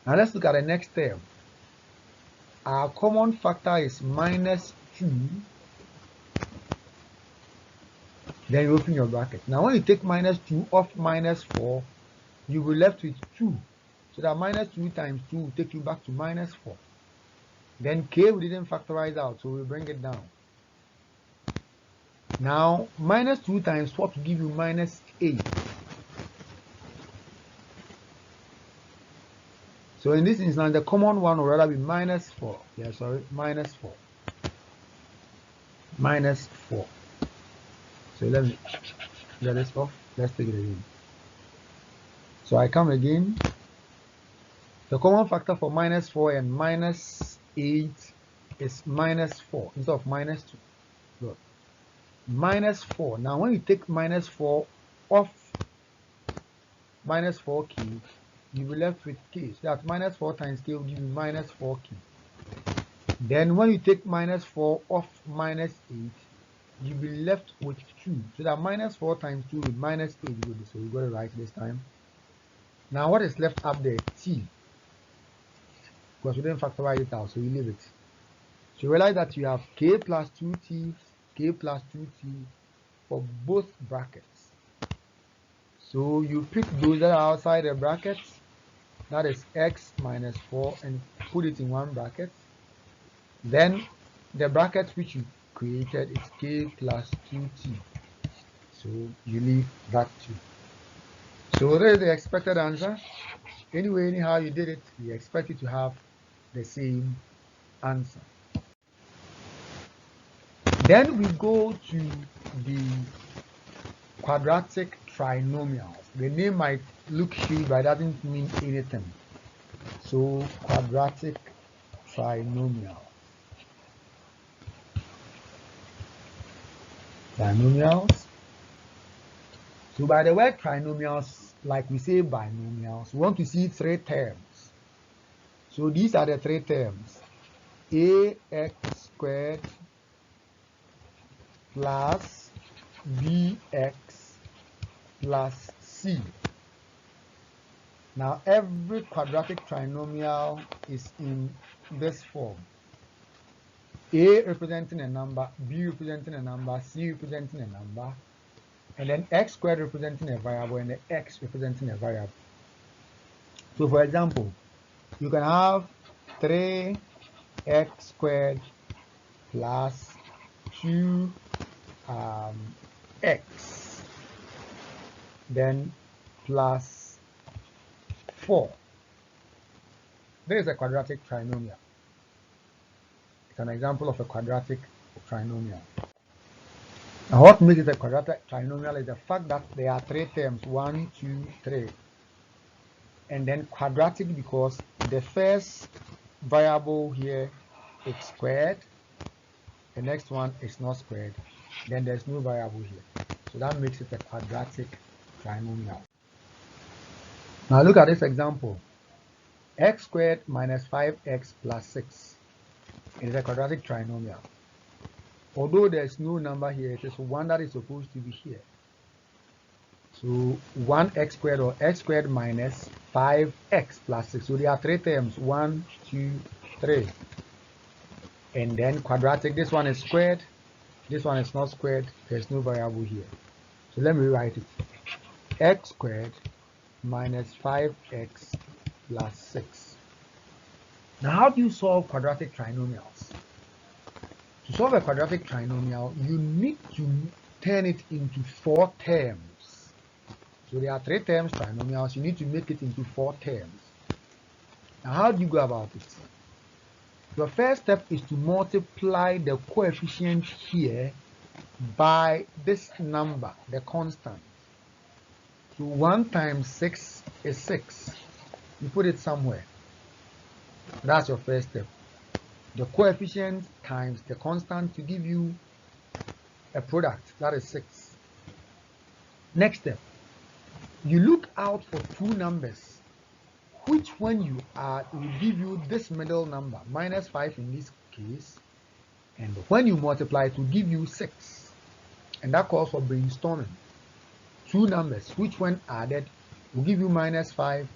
Now let's look at the next term. Our common factor is minus 2. Then you open your bracket. Now when you take minus 2 off minus 4, you will be left with 2. So that minus 2 times 2 will take you back to minus 4. Then k we didn't factorize out, so we'll bring it down. Now minus 2 times 4 to give you minus 8. So in this instance, the common one will rather be minus 4. Yeah, sorry, minus 4. Minus 4. So let me get this off. Let's take it again. So I come again. The common factor for minus 4 and minus 8 is minus 4 instead of minus 2. Look. Minus 4. Now when you take minus 4 off minus 4k, you'll be left with k. So that minus 4 times k will give you minus 4k. Then when you take minus 4 off minus 8, you'll be left with 2. So that minus 4 times 2 with minus 8 will be, so we got it right this time. Now what is left up there? T. Because we didn't factorize it out, so we leave it. So you realize that you have k plus 2t, k plus 2t for both brackets. So you pick those that are outside the brackets, that is x minus 4, and put it in one bracket. Then the bracket which you created is k plus 2t. So you leave that too. So there is the expected answer. Anyway, anyhow you did it, you expect it to have the same answer. Then we go to the quadratic trinomials. The name might look huge, but it doesn't mean anything. So quadratic trinomial. Trinomials. So by the word trinomials, like we say binomials, we want to see three terms. So these are the three terms: ax squared plus bx plus c. Now every quadratic trinomial is in this form: a representing a number, b representing a number, c representing a number, and then x squared representing a variable, and the x representing a variable. So for example, you can have 3x squared plus 2x, then plus 4. There is a quadratic trinomial. It's an example of a quadratic trinomial. Now what makes it a quadratic trinomial is the fact that there are three terms, 1, 2, 3. And then quadratic because the first variable here is squared, the next one is not squared, then there's no variable here. So that makes it a quadratic trinomial. Now look at this example. X squared minus 5x plus 6 is a quadratic trinomial. Although there's no number here, it is one that is supposed to be here. So 1x squared, or x squared minus 5x plus 6. So there are three terms, 1, 2, 3. And then quadratic, this one is squared, this one is not squared, there's no variable here. So let me rewrite it. X squared minus 5x plus 6. Now how do you solve quadratic trinomials? To solve a quadratic trinomial, you need to turn it into 4 terms. So there are 3 terms trinomials, you need to make it into 4 terms. Now how do you go about it? Your first step is to multiply the coefficient here by this number, the constant. So 1 times 6 is 6. You put it somewhere. That's your first step. The coefficient times the constant to give you a product, that is 6. Next step, you look out for 2 numbers, which when you add will give you this middle number, minus 5 in this case, and when you multiply it will give you 6. And that calls for brainstorming. 2 numbers, which when added will give you minus 5,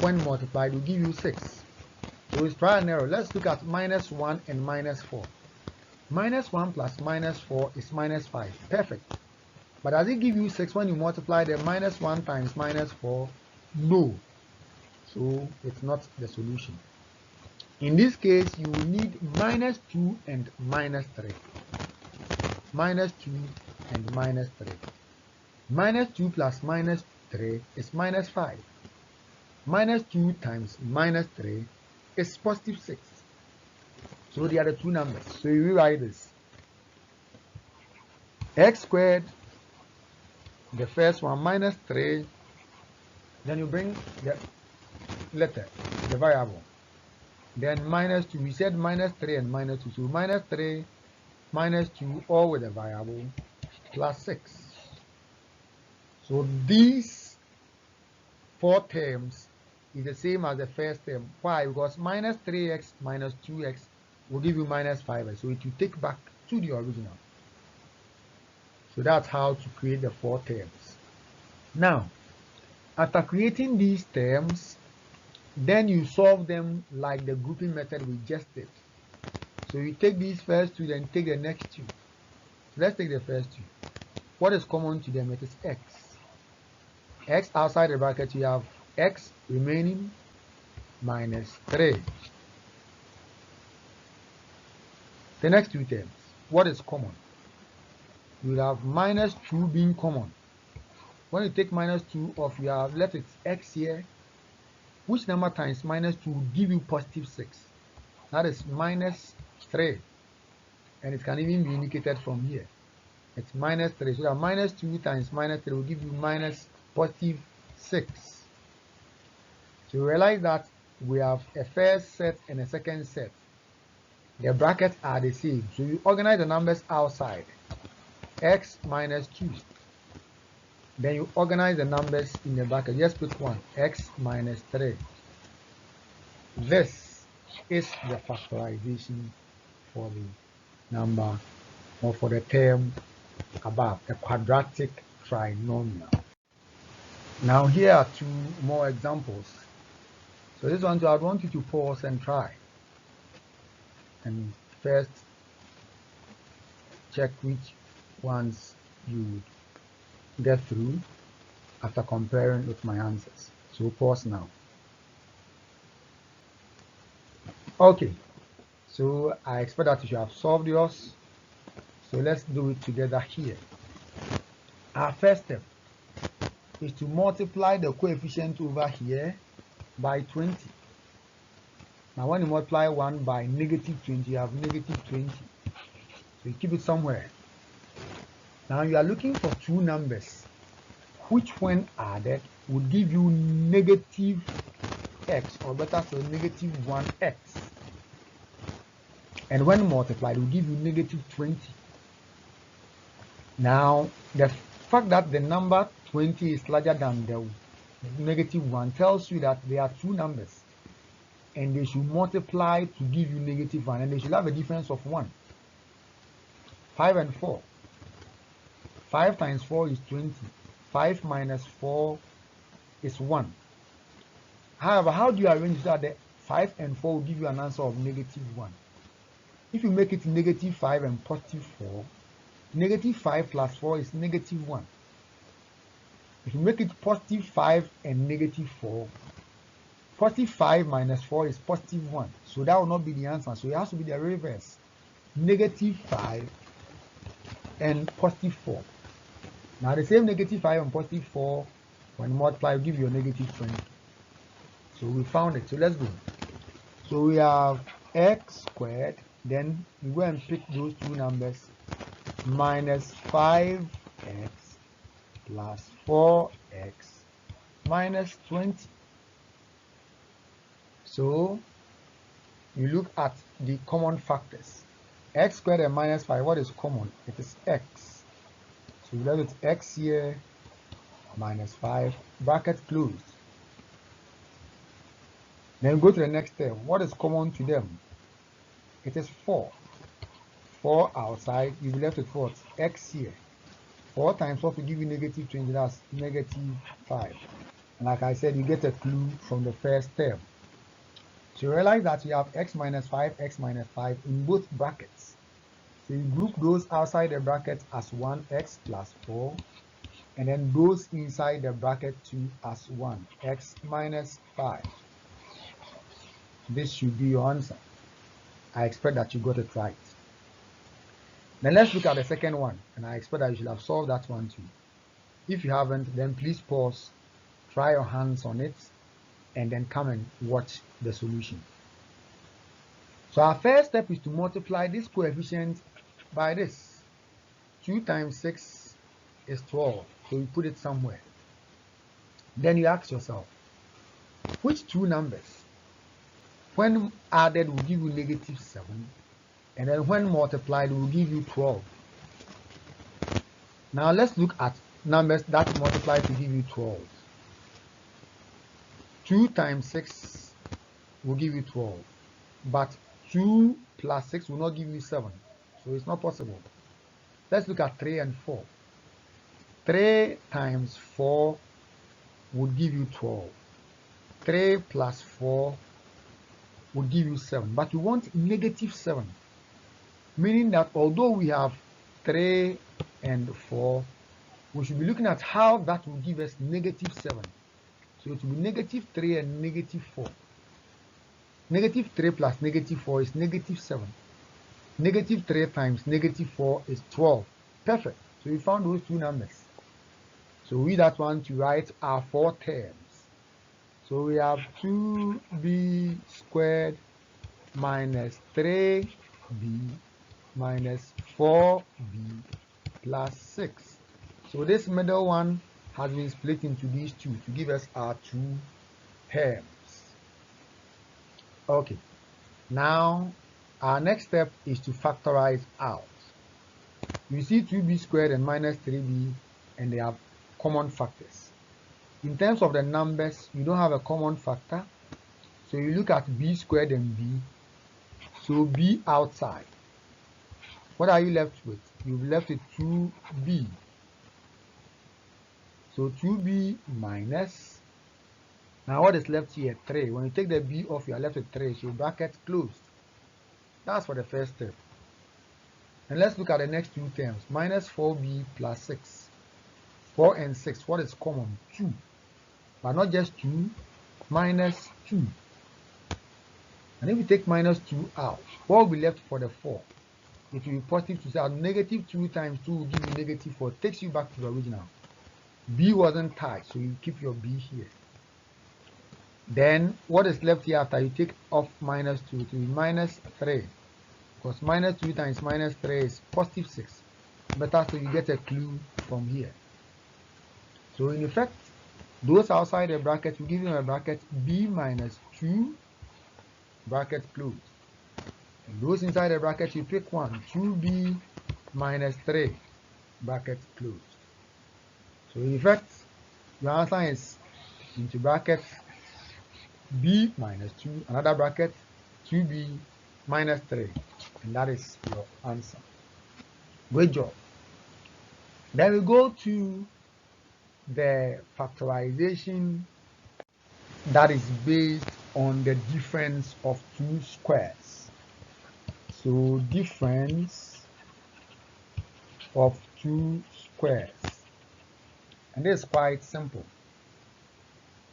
when multiplied will give you 6. So it's trial and error. Let's look at minus 1 and minus 4. Minus 1 plus minus 4 is minus 5. Perfect. But does it give you 6 when you multiply the minus 1 times minus 4? No. So it's not the solution. In this case, you will need minus 2 and minus 3. Minus 2 and minus 3. Minus 2 plus minus 3 is minus 5. Minus 2 times minus 3 is positive 6. So they are the 2 numbers. So you rewrite this. X squared, the first one, minus 3. Then you bring the letter, the variable. Then minus 2. We said minus 3 and minus 2. So minus 3, minus 2, all with a variable, plus 6. So these 4 terms is the same as the first term. Why? Because minus 3x minus 2x will give you minus 5x. So it will take back to the original. So that's how to create the 4 terms. Now, after creating these terms, then you solve them like the grouping method we just did. So you take these first two, then take the next two. So let's take the first two. What is common to them? It is x. X outside the bracket, you have x remaining minus 3. The next two terms, what is common? You will have minus 2 being common. When you take minus 2 off, you have left it x here. Which number times minus 2 will give you positive 6? That is minus 3. And it can even be indicated from here. It's minus 3. So that minus 2 times minus 3 will give you minus positive 6. So you realize that we have a first set and a second set. The brackets are the same. So you organize the numbers outside. X minus 2. Then you organize the numbers in the bracket. Just pick one. X minus 3. This is the factorization for the number or for the term above, the quadratic trinomial. Now here are 2 more examples. So this one, I want you to pause and try. And first check which ones you get through after comparing with my answers. So pause now. Okay, so I expect that you should have solved yours. So let's do it together here. Our first step is to multiply the coefficient over here by 20. Now when you multiply 1 by negative 20, you have negative 20. So you keep it somewhere. Now you are looking for 2 numbers, which when added would give you negative x, or better still negative 1x. And when multiplied, it will give you negative 20. Now the fact that the number 20 is larger than the negative 1 tells you that there are 2 numbers and they should multiply to give you negative 1, and they should have a difference of 1. 5 and 4. 5 times 4 is 20. 5 minus 4 is 1. However, how do you arrange that the 5 and 4 will give you an answer of negative 1? If you make it negative 5 and positive 4, negative 5 plus 4 is negative 1. If you make it positive 5 and negative 4, positive 5 minus 4 is positive 1. So that will not be the answer. So it has to be the reverse. Negative 5 and positive 4. Now the same negative 5 and positive 4, when multiply, will give you a negative 20. So we found it. So let's go. So we have x squared. Then we go and pick those 2 numbers. Minus 5x plus 4x minus 20. So you look at the common factors. X squared and minus 5, what is common? It is x. So we left with x here, minus 5, bracket closed. Then go to the next term. What is common to them? It is 4. 4 outside, you will be left with what? X here. 4 times 4 will give you negative 20, that's negative 5. And like I said, you get a clue from the first term. So you realize that you have x minus 5, x minus 5 in both brackets. So you group those outside the bracket as 1x plus 4, and then those inside the bracket 2 as 1x minus 5. This should be your answer. I expect that you got it right. Then let's look at the second one, and I expect that you should have solved that one too. If you haven't, then please pause, try your hands on it, and then come and watch the solution. So our first step is to multiply this coefficient by this. 2 times 6 is 12, so you put it somewhere. Then you ask yourself, which 2 numbers, when added, will give you negative 7, and then when multiplied, will give you 12. Now let's look at numbers that multiply to give you 12. 2 times 6 will give you 12, but 2 plus 6 will not give you 7, so it's not possible. Let's look at 3 and 4. 3 times 4 would give you 12. 3 plus 4 would give you 7, but we want negative 7, meaning that although we have 3 and 4, we should be looking at how that will give us negative 7. So it will be negative 3 and negative 4. Negative 3 plus negative 4 is negative 7. Negative 3 times negative 4 is 12. Perfect. So we found those two numbers. So we that want to write our 4 terms. So we have 2b squared minus 3b minus 4b plus 6. So this middle one has been split into these two to give us our 2 terms. Okay, now our next step is to factorize out. You see 2b squared and minus 3b, and they have common factors. In terms of the numbers, you don't have a common factor, so you look at b squared and b. So b outside. What are you left with? You've left with 2b. So 2b minus, now what is left here? 3. When you take the b off, you are left with 3, so bracket closed. That's for the first step. And let's look at the next two terms. Minus 4b plus 6. 4 and 6, what is common? 2. But not just 2, minus 2. And if we take minus 2 out, what will be left for the 4? It will be positive 2. So negative 2 times 2 will give you negative 4. It takes you back to the original. B wasn't tied, so you keep your B here. Then what is left here after you take off minus 2? It will be minus 3. Because minus 2 times minus 3 is positive 6. Better, so you get a clue from here. So in effect, those outside the bracket, we give them a bracket b minus 2, bracket closed. And those inside the bracket, you pick one, 2b minus 3, bracket closed. So in effect, your answer is into bracket b minus 2, another bracket 2b minus 3, and that is your answer. Great job. Then we go to the factorization that is based on the difference of two squares. So difference of two squares, and this is quite simple.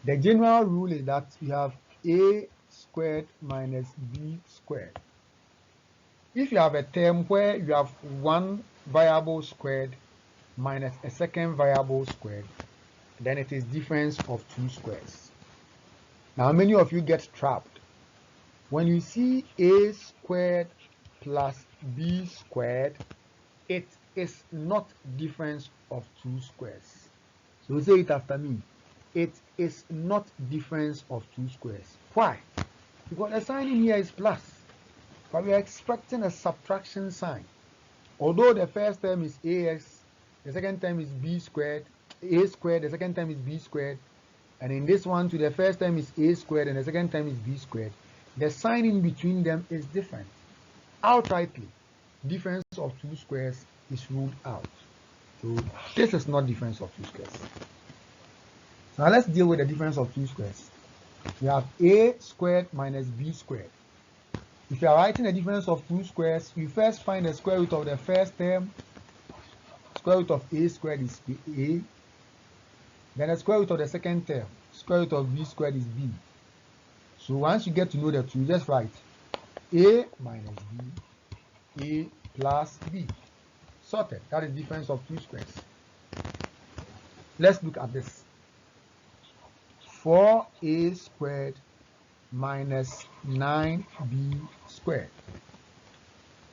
The general rule is that you have a squared minus b squared. If you have a term where you have one variable squared minus a second variable squared, then it is difference of two squares. Now many of you get trapped. When you see a squared plus b squared, it is not difference of two squares. So say it after me. It is not difference of two squares. Why? Because the sign in here is plus, but we are expecting a subtraction sign. Although the first term is ax, the second term is b squared, a squared, the second term is b squared, and in this one too, the first term is a squared and the second term is b squared. The sign in between them is different. Outrightly, difference of two squares is ruled out. So this is not difference of two squares. Now let's deal with the difference of two squares. We have a squared minus b squared. If you are writing the difference of two squares, you first find the square root of the first term. Square root of a squared is a. Then the square root of the second term. Square root of b squared is b. So once you get to know the two, just write a minus b, a plus b. Sorted. That is difference of two squares. Let's look at this. 4a squared minus 9b squared.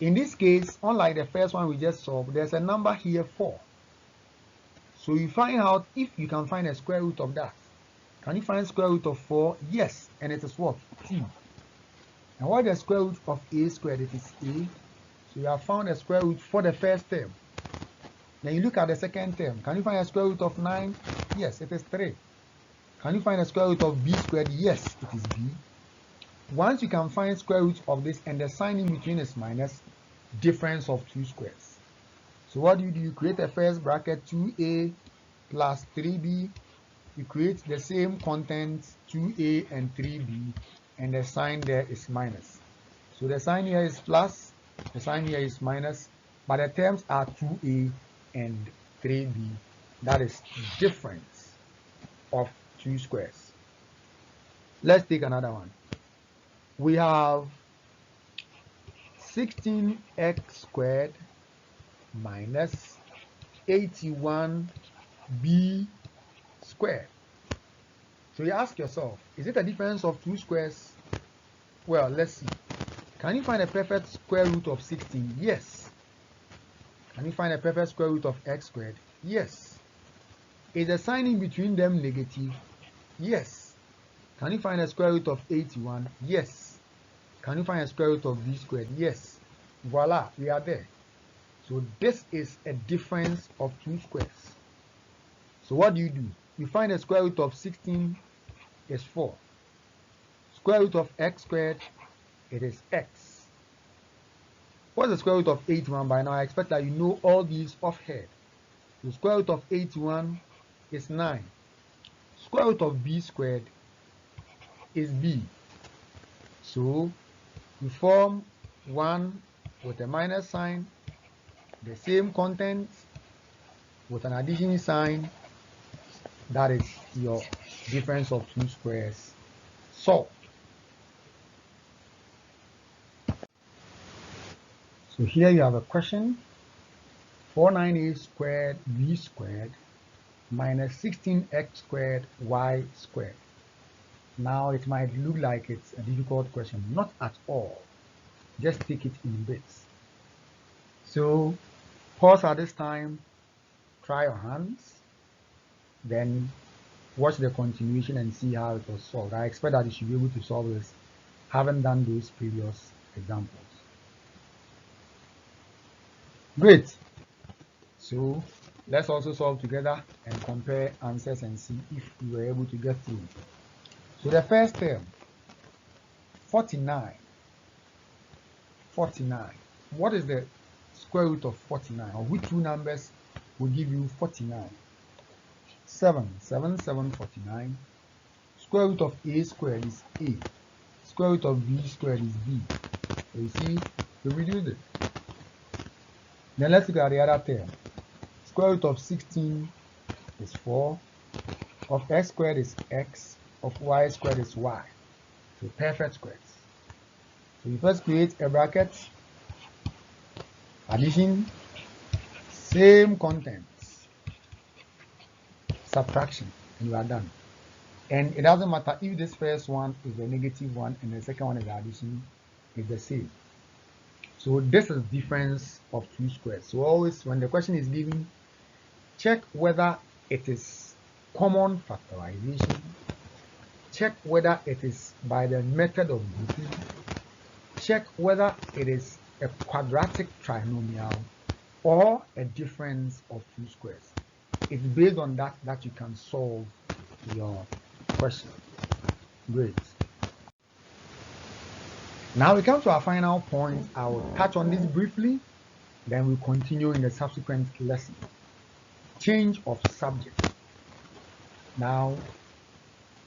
In this case, unlike the first one we just solved, there's a number here 4. So you find out if you can find a square root of that. Can you find square root of 4? Yes, and it is what? 2. And what is the square root of a squared? It is a. So you have found a square root for the first term. Then you look at the second term. Can you find a square root of 9? Yes, it is 3. Can you find the square root of b squared? Yes, it is b. Once you can find square root of this and the sign in between is minus, difference of two squares. So what do? You create a first bracket 2a plus 3b. You create the same contents 2a and 3b, and the sign there is minus. So the sign here is plus, the sign here is minus, but the terms are 2a and 3b. That is difference of two squares. Let's take another one. We have 16x squared minus 81b squared. So you ask yourself, is it a difference of two squares? Well, let's see. Can you find a perfect square root of 16? Yes. Can you find a perfect square root of x squared? Yes. Is the sign in between them negative? Yes. Can you find a square root of 81? Yes. Can you find a square root of b squared? Yes. Voila, we are there. So this is a difference of two squares. So what do? You find the square root of 16 is 4. Square root of x squared, it is x. What's the square root of 81? By now I expect that you know all these off head. The square root of 81 is 9. Square root of b squared is b. So we form 1 with a minus sign, the same content with an addition sign. That is your difference of two squares solved. So here you have a question. 49a squared b squared minus 16x squared y squared. Now it might look like it's a difficult question. Not at all. Just take it in bits. So pause at this time, try your hands, then watch the continuation and see how it was solved. I expect that you should be able to solve this, having done those previous examples. Great. So let's also solve together and compare answers and see if we were able to get through. So the first term, 49. 49. What is the square root of 49? Or which two numbers will give you 49? 7. 7, 49. Square root of a squared is a. Square root of b squared is b. So you see, we reduced it. Then let's look at the other term. Square root of 16 is 4. Of x squared is x. Of y squared is y. So perfect squares. So you first create a bracket, addition, same contents, subtraction, and you are done. And it doesn't matter if this first one is a negative one and the second one is addition, it's the same. So this is difference of two squares. So always when the question is given, check whether it is common factorization, check whether it is by the method of grouping, check whether it is a quadratic trinomial or a difference of two squares. It's based on that you can solve your question. Great. Now we come to our final point. I will touch on this briefly, then we'll continue in the subsequent lesson. Change of subject. Now,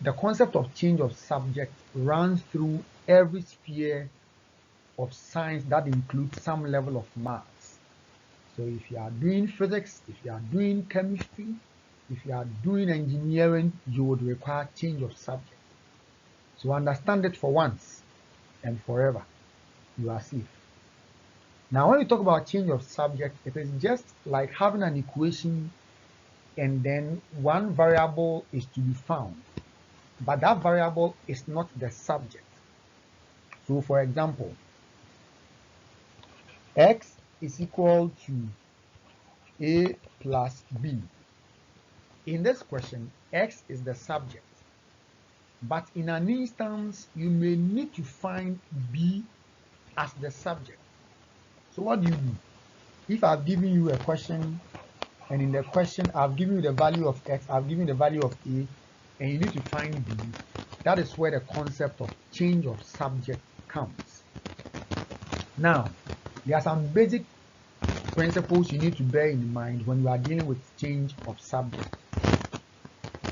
the concept of change of subject runs through every sphere of science that includes some level of maths. So if you are doing physics, if you are doing chemistry, if you are doing engineering, you would require change of subject. So understand it for once and forever. You are safe. Now when we talk about change of subject, it is just like having an equation and then one variable is to be found, but that variable is not the subject. So for example, x is equal to a plus b. In this question, x is the subject, but in an instance, you may need to find b as the subject. So what do? If I've given you a question, and in the question I've given you the value of x, I've given you the value of a, and you need to find b, that is where the concept of change of subject comes. Now, there are some basic principles you need to bear in mind when you are dealing with change of subject.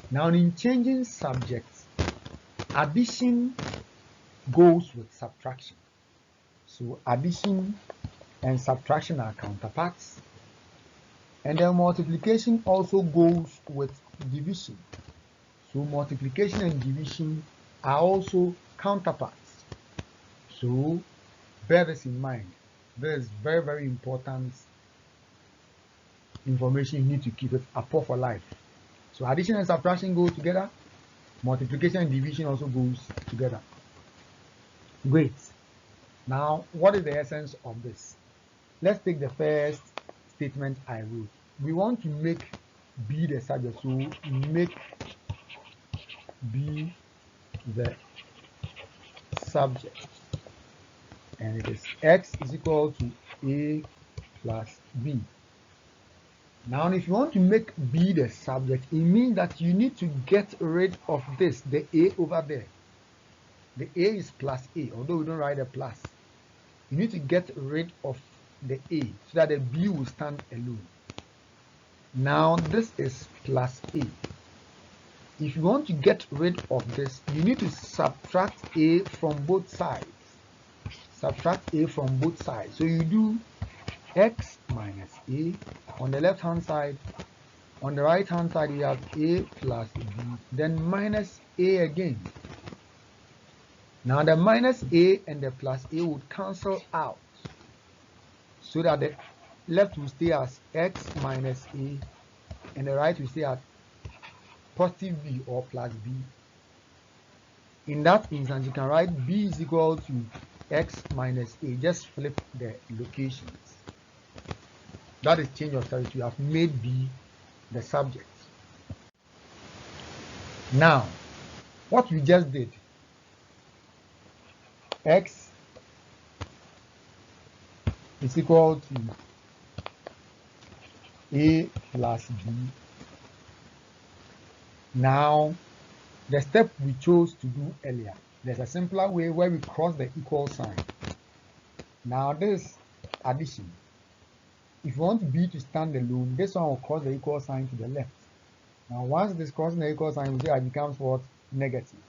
Now, in changing subjects, addition goes with subtraction. So addition and subtraction are counterparts, and then multiplication also goes with division. So multiplication and division are also counterparts. So bear this in mind. This is very, very important information you need to keep it up for life. So addition and subtraction go together. Multiplication and division also goes together. Great. Now, what is the essence of this? Let's take the first statement I wrote. We want to make b the subject, so make b the subject, and it is x is equal to a plus b. Now, if you want to make b the subject, it means that you need to get rid of this, the a over there. The a is plus a, although we don't write a plus. You need to get rid of the a so that the b will stand alone. Now, this is plus a. If you want to get rid of this, you need to subtract a from both sides. Subtract a from both sides. So you do x minus a on the left hand side. On the right hand side, you have a plus b, then minus a again. Now the minus a and the plus a would cancel out, so that the left will stay as x minus a and the right will stay at positive b or plus b. In that instance, you can write b is equal to x minus a. Just flip the locations. That is change of subject. You have made b the subject. Now, what we just did, x is equal to a plus b. Now, the step we chose to do earlier, there's a simpler way where we cross the equal sign. Now, this addition, if you want b to stand alone, this one will cross the equal sign to the left. Now, once this crosses the equal sign, we see it becomes what? Negative.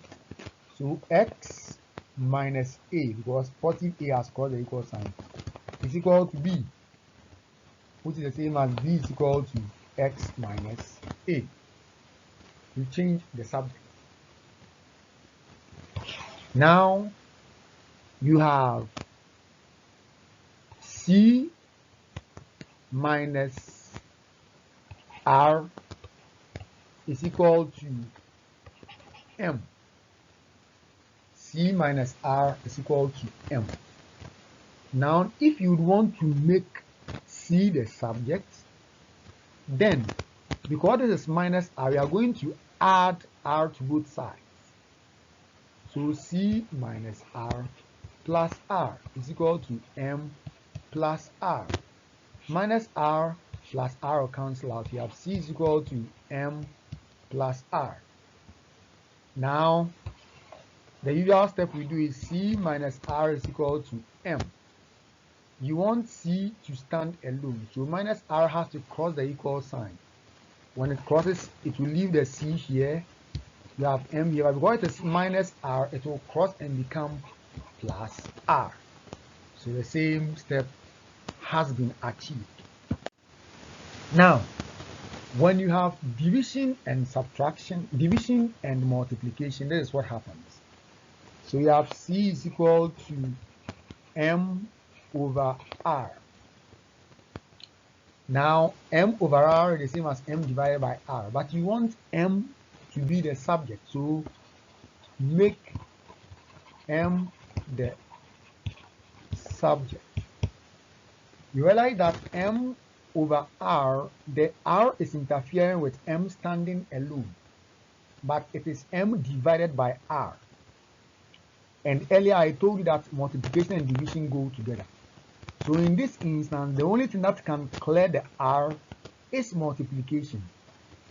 So x minus a, because positive a has crossed the equal sign, is equal to b, which is the same as b is equal to x minus a. We change the subject. Now you have c minus r is equal to m. C minus r is equal to m. Now, if you want to make c the subject, then because this is minus r, we are going to add r to both sides. So c minus r plus r is equal to m plus r. Minus r plus r will cancel out. You have c is equal to m plus r. Now, the usual step we do is c minus r is equal to m. You want c to stand alone, so minus r has to cross the equal sign. When it crosses, it will leave the c here. You have m here, but because it is minus r, it will cross and become plus r. So the same step has been achieved. Now, when you have division and subtraction, division and multiplication, this is what happens. So you have c is equal to m over r. Now, m over r is the same as m divided by r, but you want m to be the subject, so make m the subject. You realize that m over r, the r is interfering with m standing alone, but it is m divided by r. And earlier I told you that multiplication and division go together. So in this instance, the only thing that can clear the r is multiplication.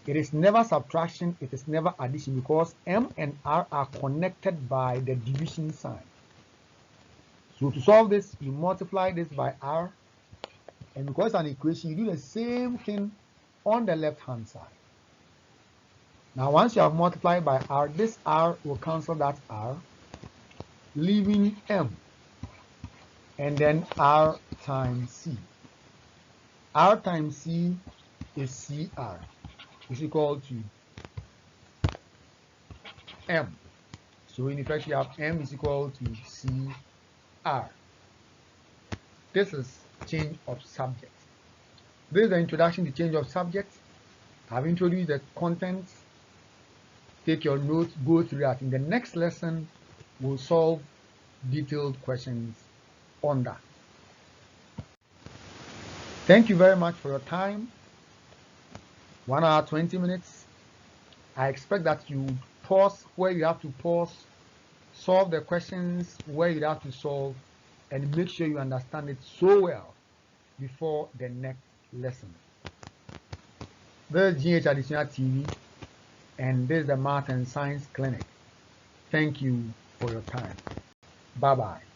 It is never subtraction, it is never addition, because m and r are connected by the division sign. So to solve this, you multiply this by r, and because it's an equation, you do the same thing on the left hand side. Now once you have multiplied by r, this r will cancel that r, leaving m, and then r times c. R times c is cr, is equal to m. So in effect, you have m is equal to cr. This is change of subject. This is the introduction to change of subject. I've introduced the contents. Take your notes, go through that. In the next lesson, we'll solve detailed questions on that. Thank you very much for your time. 1 hour, 20 minutes. I expect that you pause where you have to pause, solve the questions where you have to solve, and make sure you understand it so well before the next lesson. This is GH Additional TV, and this is the Math and Science Clinic. Thank you for your time. Bye-bye.